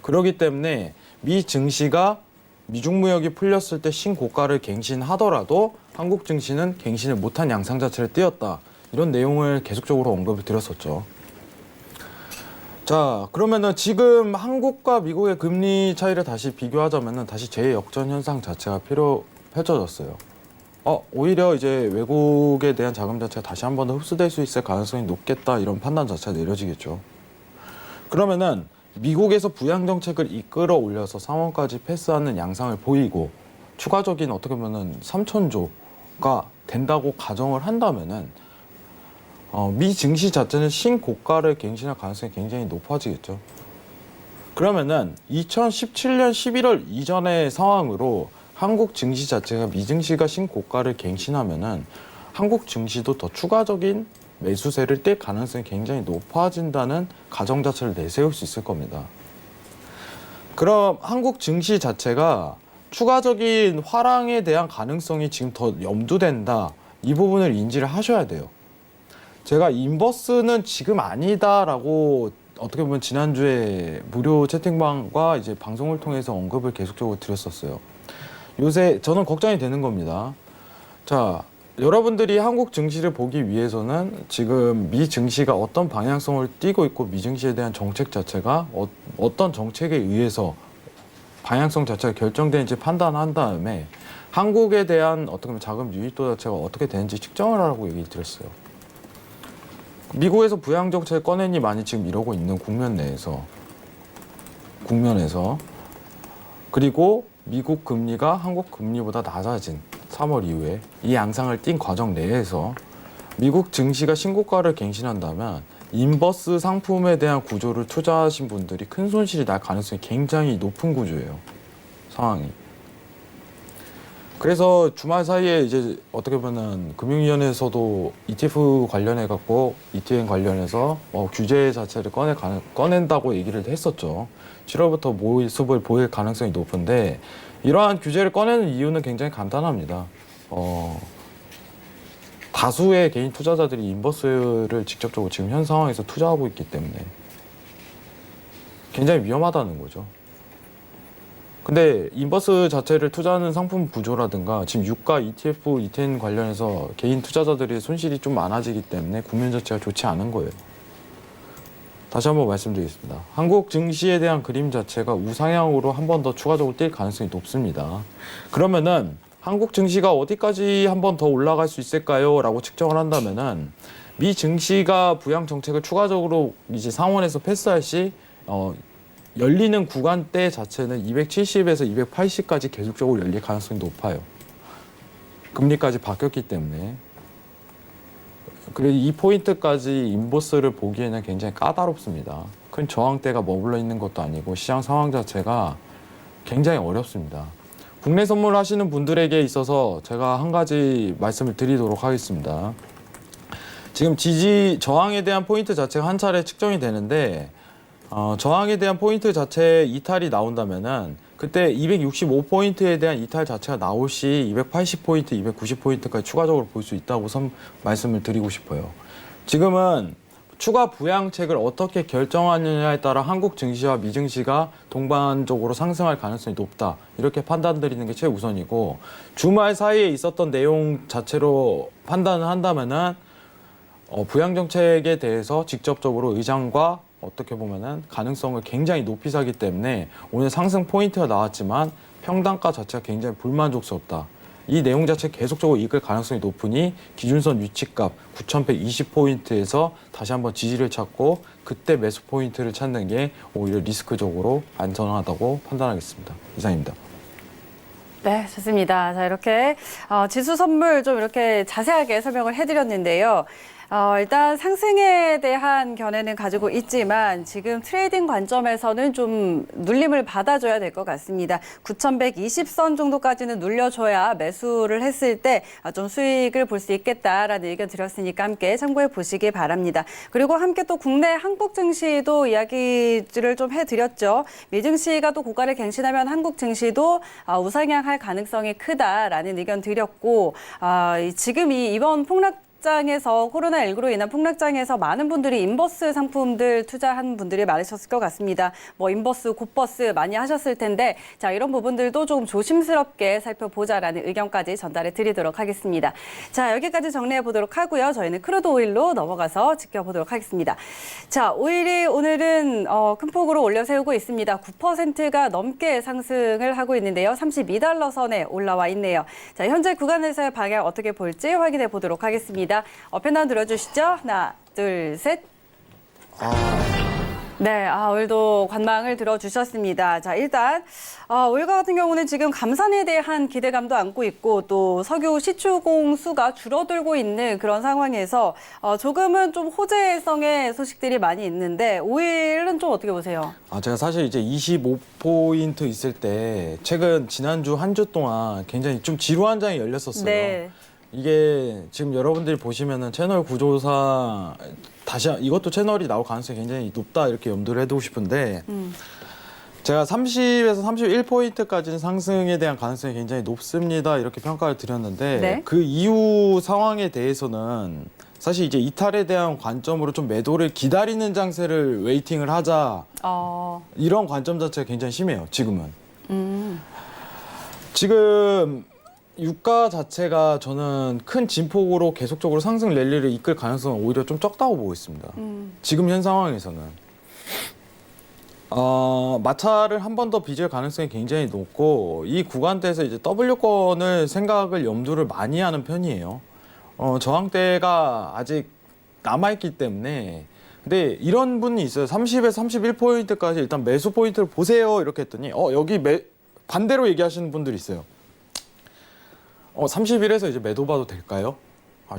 그렇기 때문에 미 증시가 미중 무역이 풀렸을 때 신고가를 갱신하더라도 한국 증시는 갱신을 못한 양상 자체를 띄었다. 이런 내용을 계속적으로 언급을 드렸었죠. 자, 그러면은 지금 한국과 미국의 금리 차이를 다시 비교하자면은 다시 재역전 현상 자체가 펼쳐졌어요. 오히려 이제 외국에 대한 자금 자체가 다시 한 번 더 흡수될 수 있을 가능성이 높겠다 이런 판단 자체가 내려지겠죠. 그러면은 미국에서 부양 정책을 이끌어 올려서 상원까지 패스하는 양상을 보이고 추가적인 어떻게 보면은 3,000조가 된다고 가정을 한다면은 미 증시 자체는 신고가를 갱신할 가능성이 굉장히 높아지겠죠. 그러면은 2017년 11월 이전의 상황으로 한국 증시 자체가 미 증시가 신고가를 갱신하면은 한국 증시도 더 추가적인 매수세를 뗄 가능성이 굉장히 높아진다는 가정 자체를 내세울 수 있을 겁니다. 그럼 한국 증시 자체가 추가적인 화랑에 대한 가능성이 지금 더 염두된다. 이 부분을 인지를 하셔야 돼요. 제가 인버스는 지금 아니다라고 어떻게 보면 지난주에 무료 채팅방과 이제 방송을 통해서 언급을 계속적으로 드렸었어요. 요새 저는 걱정이 되는 겁니다. 자, 여러분들이 한국 증시를 보기 위해서는 지금 미 증시가 어떤 방향성을 띠고 있고 미 증시에 대한 정책 자체가 어떤 정책에 의해서 방향성 자체가 결정되는지 판단한 다음에 한국에 대한 어떻게 보면 자금 유입도 자체가 어떻게 되는지 측정을 하라고 얘기를 드렸어요. 미국에서 부양 정책 꺼내니 많이 지금 이러고 있는 국면에서 그리고 미국 금리가 한국 금리보다 낮아진 3월 이후에 이 양상을 띈 과정 내에서 미국 증시가 신고가를 갱신한다면 인버스 상품에 대한 구조를 투자하신 분들이 큰 손실이 날 가능성이 굉장히 높은 구조예요. 상황이. 그래서 주말 사이에 이제 어떻게 보면 금융위원회에서도 ETF 관련해 갖고 ETN 관련해서 규제 자체를 꺼낸다고 얘기를 했었죠. 7월부터 모습을 보일 가능성이 높은데 이러한 규제를 꺼내는 이유는 굉장히 간단합니다. 다수의 개인 투자자들이 인버스를 직접적으로 지금 현 상황에서 투자하고 있기 때문에 굉장히 위험하다는 거죠. 근데 인버스 자체를 투자하는 상품 구조라든가 지금 유가 ETF, ETN 관련해서 개인 투자자들의 손실이 좀 많아지기 때문에 국면 자체가 좋지 않은 거예요. 다시 한번 말씀드리겠습니다. 한국 증시에 대한 그림 자체가 우상향으로 한 번 더 추가적으로 뛸 가능성이 높습니다. 그러면은 한국 증시가 어디까지 한 번 더 올라갈 수 있을까요? 라고 측정을 한다면은 미 증시가 부양 정책을 추가적으로 이제 상원에서 패스할 시 열리는 구간대 자체는 270에서 280까지 계속적으로 열릴 가능성이 높아요. 금리까지 바뀌었기 때문에. 그리고 이 포인트까지 인버스를 보기에는 굉장히 까다롭습니다. 큰 저항대가 머물러 있는 것도 아니고 시장 상황 자체가 굉장히 어렵습니다. 국내 선물 하시는 분들에게 있어서 제가 한 가지 말씀을 드리도록 하겠습니다. 지금 저항에 대한 포인트 자체가 한 차례 측정이 되는데 저항에 대한 포인트 자체 이탈이 나온다면은 그때 265포인트에 대한 이탈 자체가 나올 시 280포인트, 290포인트까지 추가적으로 볼 수 있다고 말씀을 드리고 싶어요. 지금은 추가 부양책을 어떻게 결정하느냐에 따라 한국 증시와 미 증시가 동반적으로 상승할 가능성이 높다. 이렇게 판단드리는 게 최우선이고 주말 사이에 있었던 내용 자체로 판단을 한다면은 부양 정책에 대해서 직접적으로 의장과 어떻게 보면은 가능성을 굉장히 높이 사기 때문에 오늘 상승 포인트가 나왔지만 평단가 자체가 굉장히 불만족스럽다. 이 내용 자체 계속적으로 이끌 가능성이 높으니 기준선 위치값 9,120포인트에서 다시 한번 지지를 찾고 그때 매수 포인트를 찾는 게 오히려 리스크적으로 안전하다고 판단하겠습니다. 이상입니다. 네, 좋습니다. 자, 이렇게 지수 선물 좀 이렇게 자세하게 설명을 해드렸는데요. 일단 상승에 대한 견해는 가지고 있지만 지금 트레이딩 관점에서는 좀 눌림을 받아줘야 될 것 같습니다. 9,120선 정도까지는 눌려줘야 매수를 했을 때 좀 수익을 볼 수 있겠다라는 의견 드렸으니까 함께 참고해 보시기 바랍니다. 그리고 함께 또 국내 한국 증시도 이야기를 좀 해드렸죠. 미 증시가 또 고가를 갱신하면 한국 증시도 우상향할 가능성이 크다라는 의견 드렸고 지금 이번 폭락장에서 코로나19로 인한 폭락장에서 많은 분들이 인버스 상품들 투자한 분들이 많으셨을 것 같습니다. 뭐 인버스, 곱버스 많이 하셨을 텐데 자 이런 부분들도 조금 조심스럽게 살펴보자라는 의견까지 전달해 드리도록 하겠습니다. 자 여기까지 정리해 보도록 하고요. 저희는 크루드 오일로 넘어가서 지켜보도록 하겠습니다. 자 오일이 오늘은 큰 폭으로 올려세우고 있습니다. 9%가 넘게 상승을 하고 있는데요. 32달러 선에 올라와 있네요. 자 현재 구간에서의 방향 어떻게 볼지 확인해 보도록 하겠습니다. 펜다운 들어주시죠. 하나, 둘, 셋. 네, 오늘도 관망을 들어주셨습니다. 자, 일단 오일과 같은 경우는 지금 감산에 대한 기대감도 안고 있고 또 석유 시추공 수가 줄어들고 있는 그런 상황에서 조금은 좀 호재성의 소식들이 많이 있는데 오일은 좀 어떻게 보세요? 제가 사실 이제 25포인트 있을 때 최근 지난주 한 주 동안 굉장히 좀 지루한 장이 열렸었어요. 네. 이게 지금 여러분들이 보시면은 채널 구조상 이것도 채널이 나올 가능성이 굉장히 높다 이렇게 염두를 해두고 싶은데 제가 30에서 31포인트까지는 상승에 대한 가능성이 굉장히 높습니다 이렇게 평가를 드렸는데 네. 그 이후 상황에 대해서는 사실 이제 이탈에 대한 관점으로 좀 매도를 기다리는 장세를 웨이팅을 하자 이런 관점 자체가 굉장히 심해요 지금은. 지금 유가 자체가 저는 큰 진폭으로 계속적으로 상승 랠리를 이끌 가능성은 오히려 좀 적다고 보고 있습니다. 지금 현 상황에서는. 마찰을 한 번 더 빚을 가능성이 굉장히 높고 이 구간대에서 이제 W권을 생각을 염두를 많이 하는 편이에요. 저항대가 아직 남아있기 때문에 근데 이런 분이 있어요. 30에서 31포인트까지 일단 매수 포인트를 보세요 이렇게 했더니 여기 반대로 얘기하시는 분들이 있어요. 31에서 이제 매도 봐도 될까요?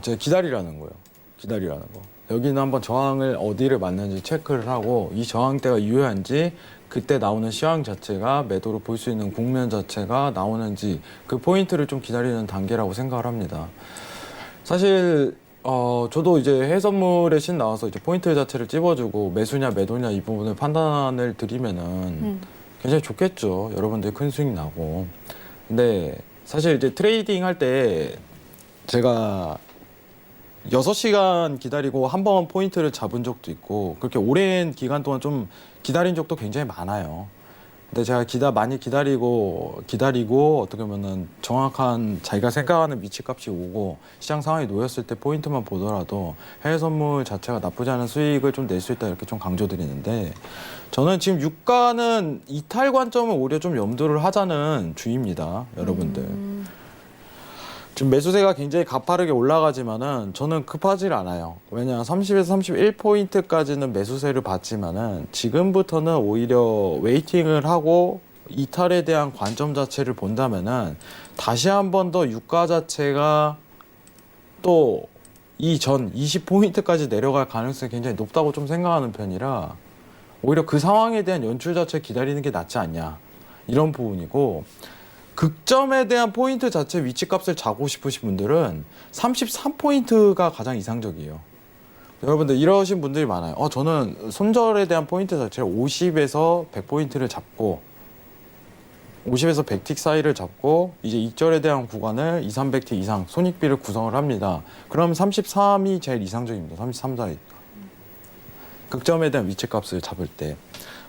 제가 기다리라는 거예요. 기다리라는 거. 여기는 한번 저항을 어디를 맞는지 체크를 하고 이 저항대가 유효한지 그때 나오는 시황 자체가 매도로 볼 수 있는 국면 자체가 나오는지 그 포인트를 좀 기다리는 단계라고 생각을 합니다. 사실 저도 이제 해외선물의 신 나와서 이제 포인트 자체를 찝어주고 매수냐 매도냐 이 부분을 판단을 드리면은 굉장히 좋겠죠. 여러분들 큰 수익 나고. 근데 사실 이제 트레이딩 할 때 제가 6시간 기다리고 한 번 포인트를 잡은 적도 있고 그렇게 오랜 기간 동안 좀 기다린 적도 굉장히 많아요. 근데 제가 많이 기다리고 어떻게 보면은 정확한 자기가 생각하는 위치값이 오고 시장 상황이 놓였을 때 포인트만 보더라도 해외 선물 자체가 나쁘지 않은 수익을 좀 낼 수 있다 이렇게 좀 강조드리는데 저는 지금 유가는 이탈 관점을 오히려 좀 염두를 하자는 주의입니다, 여러분들. 지금 매수세가 굉장히 가파르게 올라가지만은 저는 급하지 않아요. 왜냐 30에서 31포인트까지는 매수세를 받지만은 지금부터는 오히려 웨이팅을 하고 이탈에 대한 관점 자체를 본다면은 다시 한 번 더 유가 자체가 또 이전 20포인트까지 내려갈 가능성이 굉장히 높다고 좀 생각하는 편이라 오히려 그 상황에 대한 연출 자체 기다리는 게 낫지 않냐 이런 부분이고 극점에 대한 포인트 자체 위치값을 잡고 싶으신 분들은 33포인트가 가장 이상적이에요. 여러분들 이러신 분들이 많아요. 저는 손절에 대한 포인트 자체를 50에서 100포인트를 잡고 50에서 100틱 사이를 잡고 이제 익절에 대한 구간을 2, 300틱 이상 손익비를 구성을 합니다. 그럼 33이 제일 이상적입니다. 33 사이. 극점에 대한 위치값을 잡을 때.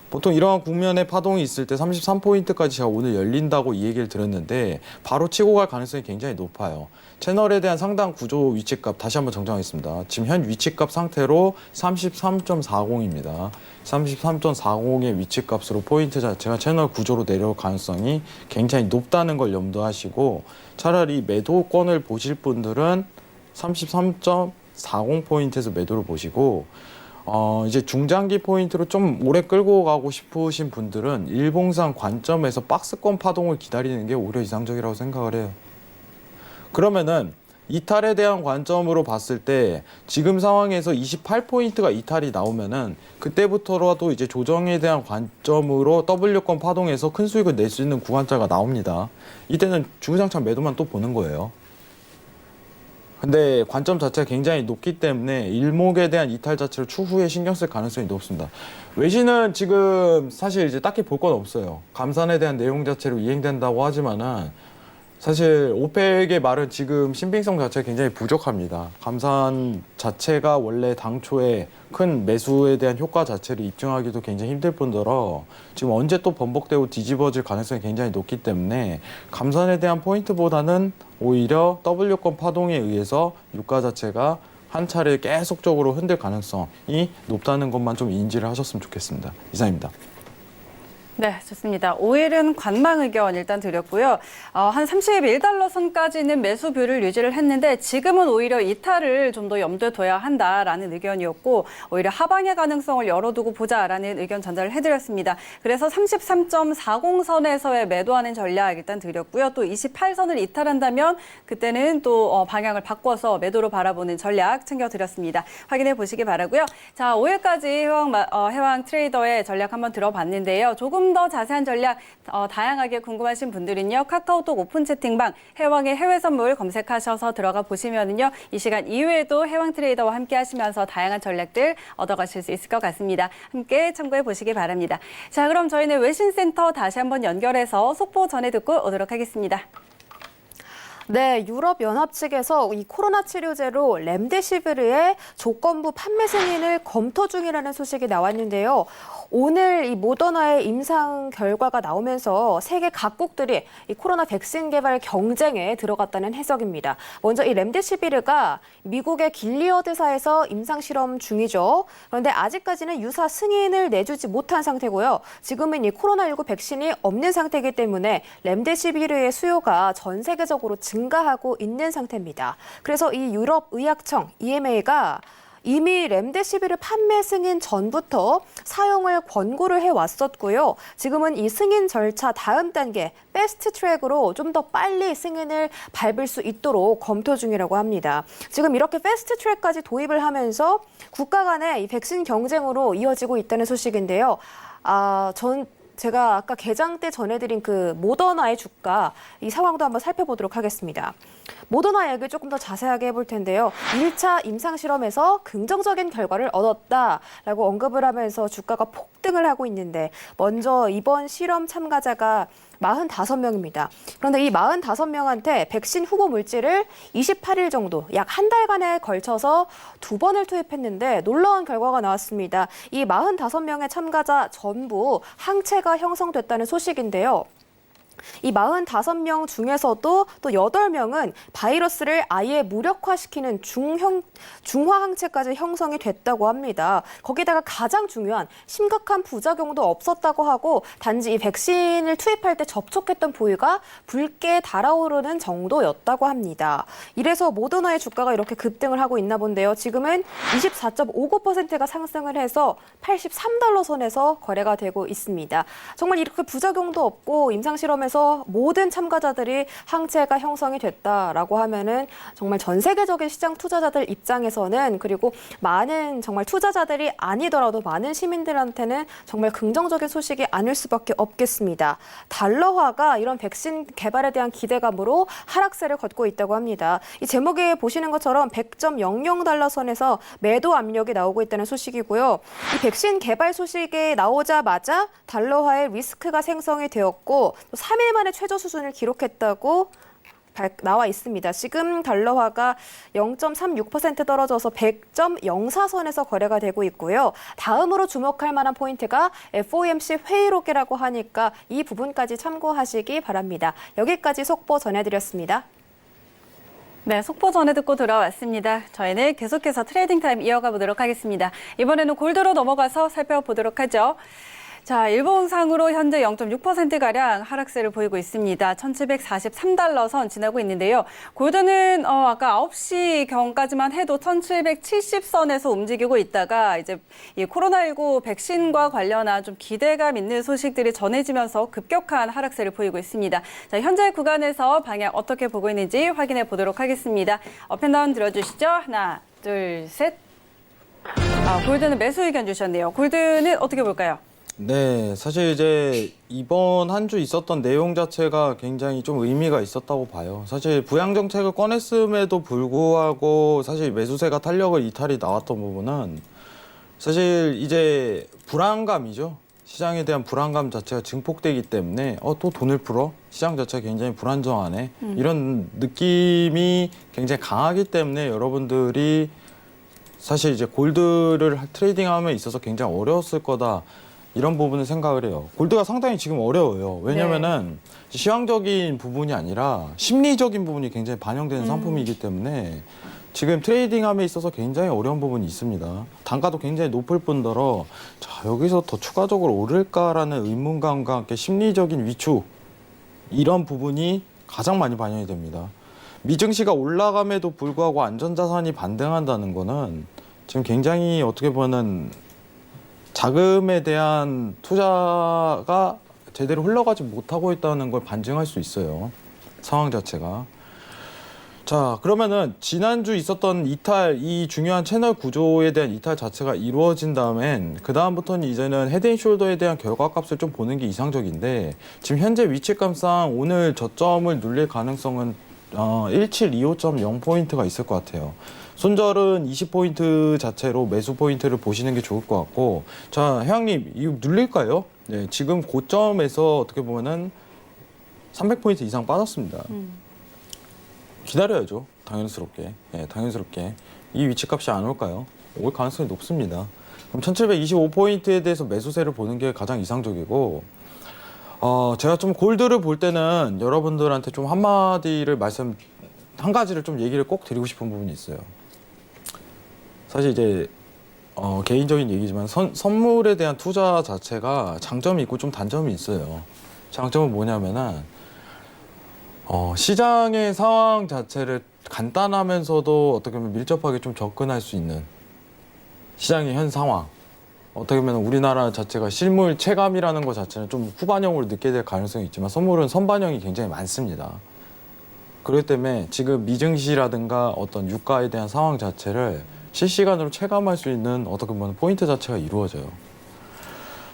보통 이러한 국면에 파동이 있을 때 33포인트까지 제가 오늘 열린다고 이 얘기를 들었는데 바로 치고 갈 가능성이 굉장히 높아요. 채널에 대한 상단 구조 위치값 다시 한번 정정하겠습니다. 지금 현 위치값 상태로 33.40입니다. 33.40의 위치값으로 포인트 자체가 채널 구조로 내려올 가능성이 굉장히 높다는 걸 염두하시고 차라리 매도권을 보실 분들은 33.40포인트에서 매도를 보시고 이제 중장기 포인트로 좀 오래 끌고 가고 싶으신 분들은 일봉상 관점에서 박스권 파동을 기다리는 게 오히려 이상적이라고 생각을 해요. 그러면은 이탈에 대한 관점으로 봤을 때 지금 상황에서 28포인트가 이탈이 나오면은 그때부터라도 이제 조정에 대한 관점으로 W권 파동에서 큰 수익을 낼 수 있는 구간짜가 나옵니다. 이때는 중장차 매도만 또 보는 거예요. 근데 관점 자체가 굉장히 높기 때문에 일목에 대한 이탈 자체를 추후에 신경 쓸 가능성이 높습니다. 외신은 지금 사실 이제 딱히 볼 건 없어요. 감산에 대한 내용 자체로 이행된다고 하지만은 사실 오펙의 말은 지금 신빙성 자체가 굉장히 부족합니다. 감산 자체가 원래 당초에 큰 매수에 대한 효과 자체를 입증하기도 굉장히 힘들 뿐더러 지금 언제 또 번복되고 뒤집어질 가능성이 굉장히 높기 때문에 감산에 대한 포인트보다는 오히려 W권 파동에 의해서 유가 자체가 한 차례 계속적으로 흔들 가능성이 높다는 것만 좀 인지를 하셨으면 좋겠습니다. 이상입니다. 네, 좋습니다. 5일은 관망 의견 일단 드렸고요. 한 31달러 선까지는 매수뷰를 유지를 했는데 지금은 오히려 이탈을 좀 더 염두에 둬야 한다라는 의견이었고 오히려 하방의 가능성을 열어두고 보자라는 의견 전달을 해드렸습니다. 그래서 33.40선에서의 매도하는 전략 일단 드렸고요. 또 28선을 이탈한다면 그때는 또 방향을 바꿔서 매도로 바라보는 전략 챙겨드렸습니다. 확인해 보시기 바라고요. 자, 5일까지 해왕 트레이더의 전략 한번 들어봤는데요. 조금 더 자세한 전략 다양하게 궁금하신 분들은요. 카카오톡 오픈 채팅방 해왕의 해외 선물 검색하셔서 들어가 보시면은요. 이 시간 이후에도 해왕 트레이더와 함께 하시면서 다양한 전략들 얻어가실 수 있을 것 같습니다. 함께 참고해 보시기 바랍니다. 자, 그럼 저희는 외신센터 다시 한번 연결해서 속보 전해 듣고 오도록 하겠습니다. 네, 유럽연합 측에서 이 코로나 치료제로 렘데시비르의 조건부 판매 승인을 검토 중이라는 소식이 나왔는데요. 오늘 이 모더나의 임상 결과가 나오면서 세계 각국들이 이 코로나 백신 개발 경쟁에 들어갔다는 해석입니다. 먼저 이 렘데시비르가 미국의 길리어드사에서 임상 실험 중이죠. 그런데 아직까지는 유사 승인을 내주지 못한 상태고요. 지금은 이 코로나19 백신이 없는 상태이기 때문에 렘데시비르의 수요가 전 세계적으로 증가하고 있는 상태입니다. 그래서 이 유럽의약청 EMA가 이미 렘데시비르 판매 승인 전부터 사용을 권고를 해왔었고요. 지금은 이 승인 절차 다음 단계 패스트 트랙으로 좀 더 빨리 승인을 밟을 수 있도록 검토 중이라고 합니다. 지금 이렇게 패스트 트랙까지 도입을 하면서 국가 간의 이 백신 경쟁으로 이어지고 있다는 소식인데요. 제가 아까 개장 때 전해드린 그 모더나의 주가 이 상황도 한번 살펴보도록 하겠습니다. 모더나 얘기를 조금 더 자세하게 해볼 텐데요. 1차 임상실험에서 긍정적인 결과를 얻었다라고 언급을 하면서 주가가 폭등을 하고 있는데 먼저 이번 실험 참가자가 45명입니다. 그런데 이 45명한테 백신 후보 물질을 28일 정도, 약 한 달간에 걸쳐서 2번을 투입했는데 놀라운 결과가 나왔습니다. 이 45명의 참가자 전부 항체가 형성됐다는 소식인데요. 이 45명 중에서도 또 8명은 바이러스를 아예 무력화시키는 중화 항체까지 형성이 됐다고 합니다. 거기다가 가장 중요한 심각한 부작용도 없었다고 하고 단지 이 백신을 투입할 때 접촉했던 부위가 붉게 달아오르는 정도였다고 합니다. 이래서 모더나의 주가가 이렇게 급등을 하고 있나 본데요. 지금은 24.59%가 상승을 해서 83달러 선에서 거래가 되고 있습니다. 정말 이렇게 부작용도 없고 임상실험에서 모든 참가자들이 항체가 형성이 됐다라고 하면은 정말 전 세계적인 시장 투자자들 입장에서는 그리고 많은 정말 투자자들이 아니더라도 많은 시민들한테는 정말 긍정적인 소식이 아닐 수밖에 없겠습니다. 달러화가 이런 백신 개발에 대한 기대감으로 하락세를 걷고 있다고 합니다. 이 제목에 보시는 것처럼 100.00달러 선에서 매도 압력이 나오고 있다는 소식이고요. 이 백신 개발 소식이 나오자마자 달러화의 리스크가 생성이 되었고 또 3일 만에 최저 수준을 기록했다고 나와 있습니다. 지금 달러화가 0.36% 떨어져서 100.04선에서 거래가 되고 있고요. 다음으로 주목할 만한 포인트가 FOMC 회의록이라고 하니까 이 부분까지 참고하시기 바랍니다. 여기까지 속보 전해드렸습니다. 네, 속보 전해 듣고 돌아왔습니다. 저희는 계속해서 트레이딩 타임 이어가 보도록 하겠습니다. 이번에는 골드로 넘어가서 살펴보도록 하죠. 자, 일본상으로 현재 0.6%가량 하락세를 보이고 있습니다. 1743달러 선 지나고 있는데요. 골드는 아까 9시 경까지만 해도 1770선에서 움직이고 있다가 이제 이 코로나19 백신과 관련한 좀 기대감 있는 소식들이 전해지면서 급격한 하락세를 보이고 있습니다. 자, 현재 구간에서 방향 어떻게 보고 있는지 확인해 보도록 하겠습니다. 업앤다운 들어주시죠. 하나, 둘, 셋. 골드는 매수 의견 주셨네요. 골드는 어떻게 볼까요? 네, 사실 이제 이번 한 주 있었던 내용 자체가 굉장히 좀 의미가 있었다고 봐요. 사실 부양 정책을 꺼냈음에도 불구하고 사실 매수세가 탄력을 이탈이 나왔던 부분은 사실 이제 불안감이죠. 시장에 대한 불안감 자체가 증폭되기 때문에 또 돈을 풀어? 시장 자체가 굉장히 불안정하네. 이런 느낌이 굉장히 강하기 때문에 여러분들이 사실 이제 골드를 트레이딩함에 있어서 굉장히 어려웠을 거다. 이런 부분을 생각을 해요. 골드가 상당히 지금 어려워요. 왜냐면은 시황적인 부분이 아니라 심리적인 부분이 굉장히 반영되는 상품이기 때문에 지금 트레이딩함에 있어서 굉장히 어려운 부분이 있습니다. 단가도 굉장히 높을 뿐더러 자, 여기서 더 추가적으로 오를까라는 의문감과 함께 심리적인 위축 이런 부분이 가장 많이 반영이 됩니다. 미증시가 올라감에도 불구하고 안전자산이 반등한다는 거는 지금 굉장히 어떻게 보면 자금에 대한 투자가 제대로 흘러가지 못하고 있다는 걸 반증할 수 있어요. 상황 자체가. 자, 그러면은 지난주 있었던 이탈, 이 중요한 채널 구조에 대한 이탈 자체가 이루어진 다음엔 그 다음부터는 이제는 헤드앤숄더에 대한 결과값을 좀 보는 게 이상적인데 지금 현재 위치감상 오늘 저점을 눌릴 가능성은 1725.0포인트가 있을 것 같아요. 손절은 20포인트 자체로 매수 포인트를 보시는 게 좋을 것 같고 자, 회장님 이거 눌릴까요? 네, 지금 고점에서 어떻게 보면은 300포인트 이상 빠졌습니다. 기다려야죠. 당연스럽게. 네, 당연스럽게. 이 위치값이 안 올까요? 올 가능성이 높습니다. 그럼 1725포인트에 대해서 매수세를 보는 게 가장 이상적이고 제가 좀 골드를 볼 때는 여러분들한테 좀 한 가지를 좀 얘기를 꼭 드리고 싶은 부분이 있어요. 사실 이제 개인적인 얘기지만 선물에 대한 투자 자체가 장점이 있고 좀 단점이 있어요. 장점은 뭐냐면은 시장의 상황 자체를 간단하면서도 어떻게 보면 밀접하게 좀 접근할 수 있는 시장의 현 상황. 어떻게 보면 우리나라 자체가 실물 체감이라는 것 자체는 좀 후반영으로 늦게 될 가능성이 있지만 선물은 선반영이 굉장히 많습니다. 그렇기 때문에 지금 미증시라든가 어떤 유가에 대한 상황 자체를 실시간으로 체감할 수 있는 어떻게 보면 포인트 자체가 이루어져요.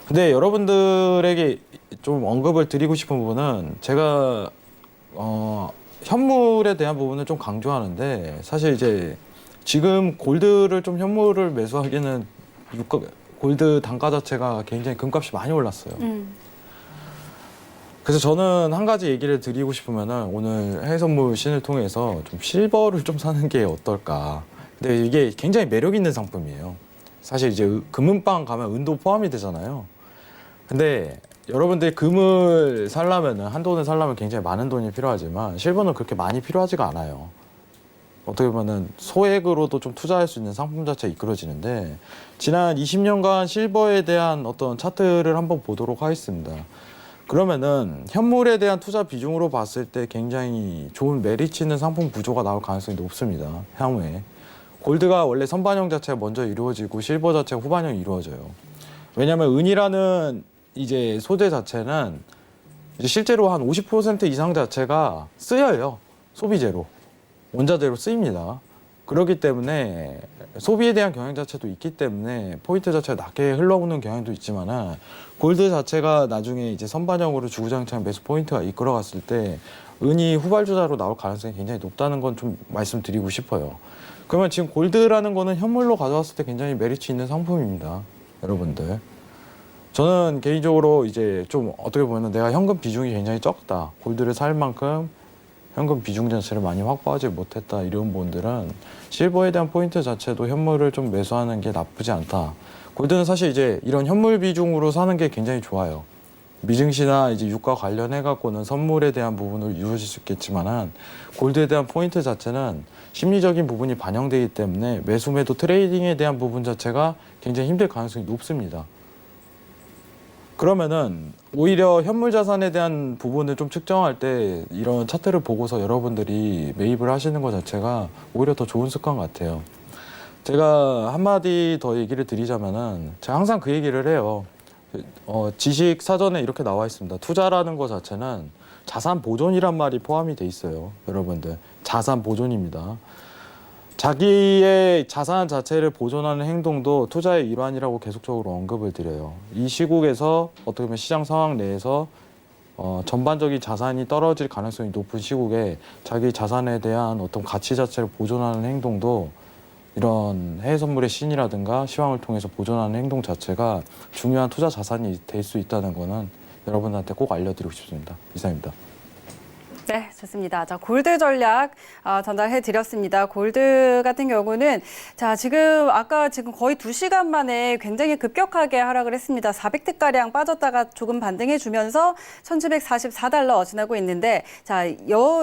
근데 여러분들에게 좀 언급을 드리고 싶은 부분은 제가 현물에 대한 부분을 좀 강조하는데 사실 이제 지금 골드를 좀 현물을 매수하기는 골드 단가 자체가 굉장히 금값이 많이 올랐어요. 그래서 저는 한 가지 얘기를 드리고 싶으면은 오늘 해외 선물 신을 통해서 좀 실버를 좀 사는 게 어떨까. 근데 이게 굉장히 매력 있는 상품이에요. 사실 이제 금은방 가면 은도 포함이 되잖아요. 근데 여러분들이 금을 살려면은 한 돈을 살려면 굉장히 많은 돈이 필요하지만 실버는 그렇게 많이 필요하지가 않아요. 어떻게 보면은 소액으로도 좀 투자할 수 있는 상품 자체가 이끌어지는데 지난 20년간 실버에 대한 어떤 차트를 한번 보도록 하겠습니다. 그러면은 현물에 대한 투자 비중으로 봤을 때 굉장히 좋은 메리트 있는 상품 구조가 나올 가능성이 높습니다. 향후에. 골드가 원래 선반영 자체가 먼저 이루어지고 실버 자체가 후반영이 이루어져요. 왜냐하면 은이라는 이제 소재 자체는 이제 실제로 한 50% 이상 자체가 쓰여요. 소비재로. 원자재로 쓰입니다. 그렇기 때문에 소비에 대한 경향 자체도 있기 때문에 포인트 자체가 낮게 흘러오는 경향도 있지만은 골드 자체가 나중에 이제 선반영으로 주구장창 매수 포인트가 이끌어갔을 때 은이 후발주자로 나올 가능성이 굉장히 높다는 건 좀 말씀드리고 싶어요. 그러면 지금 골드라는 거는 현물로 가져왔을 때 굉장히 메리트 있는 상품입니다. 여러분들. 저는 개인적으로 이제 좀 어떻게 보면 내가 현금 비중이 굉장히 적다. 골드를 살 만큼 현금 비중 자체를 많이 확보하지 못했다. 이런 분들은 실버에 대한 포인트 자체도 현물을 좀 매수하는 게 나쁘지 않다. 골드는 사실 이제 이런 현물 비중으로 사는 게 굉장히 좋아요. 미증시나 이제 유가 관련해 갖고는 선물에 대한 부분으로 이루어질 수 있겠지만은 골드에 대한 포인트 자체는 심리적인 부분이 반영되기 때문에 매수 매도 트레이딩에 대한 부분 자체가 굉장히 힘들 가능성이 높습니다. 그러면은 오히려 현물 자산에 대한 부분을 좀 측정할 때 이런 차트를 보고서 여러분들이 매입을 하시는 것 자체가 오히려 더 좋은 습관 같아요. 제가 한마디 더 얘기를 드리자면은 제가 항상 그 얘기를 해요. 지식 사전에 이렇게 나와 있습니다. 투자라는 것 자체는 자산 보존이란 말이 포함이 돼 있어요. 여러분들. 자산 보존입니다. 자기의 자산 자체를 보존하는 행동도 투자의 일환이라고 계속적으로 언급을 드려요. 이 시국에서 어떻게 보면 시장 상황 내에서 전반적인 자산이 떨어질 가능성이 높은 시국에 자기 자산에 대한 어떤 가치 자체를 보존하는 행동도 이런 해외 선물의 신이라든가 시황을 통해서 보존하는 행동 자체가 중요한 투자 자산이 될 수 있다는 거는 여러분한테 꼭 알려드리고 싶습니다. 이상입니다. 네, 좋습니다. 자, 골드 전략 전달해 드렸습니다. 골드 같은 경우는 지금 거의 2시간 만에 굉장히 급격하게 하락을 했습니다. 400트 가량 빠졌다가 조금 반등해 주면서 1,744달러 지나고 있는데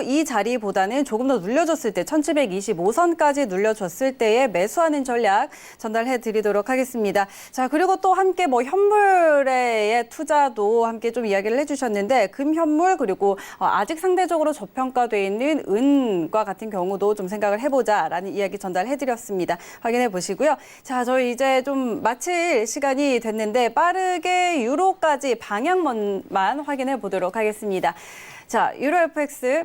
이 자리보다는 조금 더 눌려줬을 때 1,725선까지 눌려줬을 때에 매수하는 전략 전달해 드리도록 하겠습니다. 자, 그리고 또 함께 현물의 투자도 함께 좀 이야기를 해 주셨는데 금 현물 그리고 아직 상대적으로 저평가되어 있는 은과 같은 경우도 좀 생각을 해보자라는 이야기 전달해드렸습니다. 확인해 보시고요. 자, 저희 이제 좀 마칠 시간이 됐는데 빠르게 유로까지 방향만 확인해 보도록 하겠습니다. 자, 유로 FX.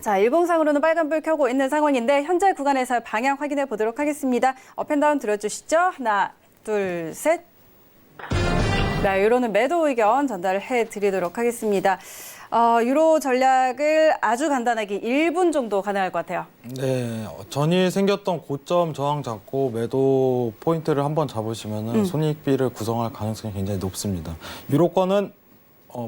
자, 일봉상으로는 빨간불 켜고 있는 상황인데 현재 구간에서 방향 확인해 보도록 하겠습니다. 업앤다운 들어주시죠. 하나, 둘, 셋. 네, 유로는 매도 의견 전달해 드리도록 하겠습니다. 유로 전략을 아주 간단하게 1분 정도 가능할 것 같아요. 네, 전일 생겼던 고점 저항 잡고 매도 포인트를 한번 잡으시면은 손익비를 구성할 가능성이 굉장히 높습니다. 유로권은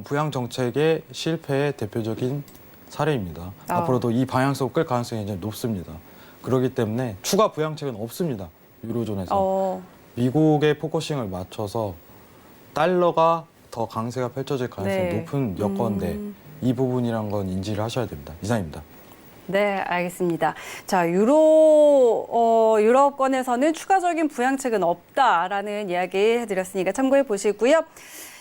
부양 정책의 실패의 대표적인 사례입니다. 앞으로도 이 방향성을 끌 가능성이 굉장히 높습니다. 그렇기 때문에 추가 부양책은 없습니다. 유로존에서. 미국의 포커싱을 맞춰서 달러가 더 강세가 펼쳐질 가능성이 높은 여건인데 이 부분이란 건 인지를 하셔야 됩니다. 이상입니다. 네, 알겠습니다. 자, 유럽권에서는 추가적인 부양책은 없다라는 이야기 해드렸으니까 참고해 보시고요.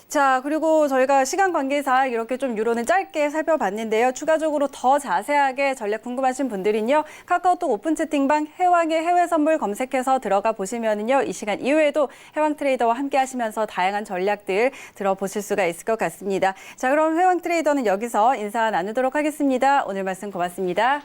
자, 그리고 저희가 시간 관계상 이렇게 좀 유로는 짧게 살펴봤는데요. 추가적으로 더 자세하게 전략 궁금하신 분들은요. 카카오톡 오픈 채팅방 해왕의 해외 선물 검색해서 들어가 보시면은요. 이 시간 이후에도 해왕 트레이더와 함께 하시면서 다양한 전략들 들어보실 수가 있을 것 같습니다. 자, 그럼 해왕 트레이더는 여기서 인사 나누도록 하겠습니다. 오늘 말씀 고맙습니다.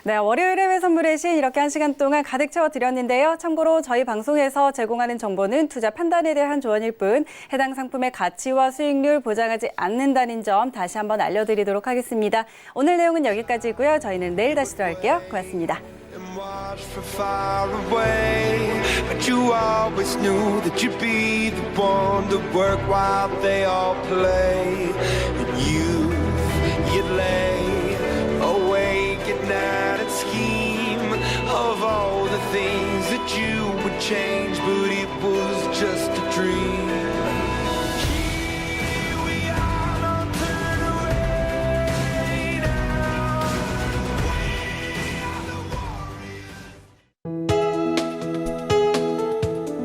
네, 월요일 해외 선물의 신 이렇게 1시간 동안 가득 채워드렸는데요. 참고로 저희 방송에서 제공하는 정보는 투자 판단에 대한 조언일 뿐 해당 상품의 가치와 수익률 보장하지 않는다는 점 다시 한번 알려드리도록 하겠습니다. 오늘 내용은 여기까지고요. 저희는 내일 다시 돌아올게요. 고맙습니다. watched from far away, but you always knew that you'd be the one to work while they all play. And you'd lay awake at night and scheme of all the things that you would change, but it was just a dream.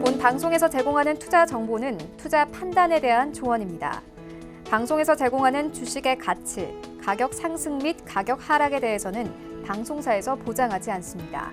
본 방송에서 제공하는 투자 정보는 투자 판단에 대한 조언입니다. 방송에서 제공하는 주식의 가치, 가격 상승 및 가격 하락에 대해서는 방송사에서 보장하지 않습니다.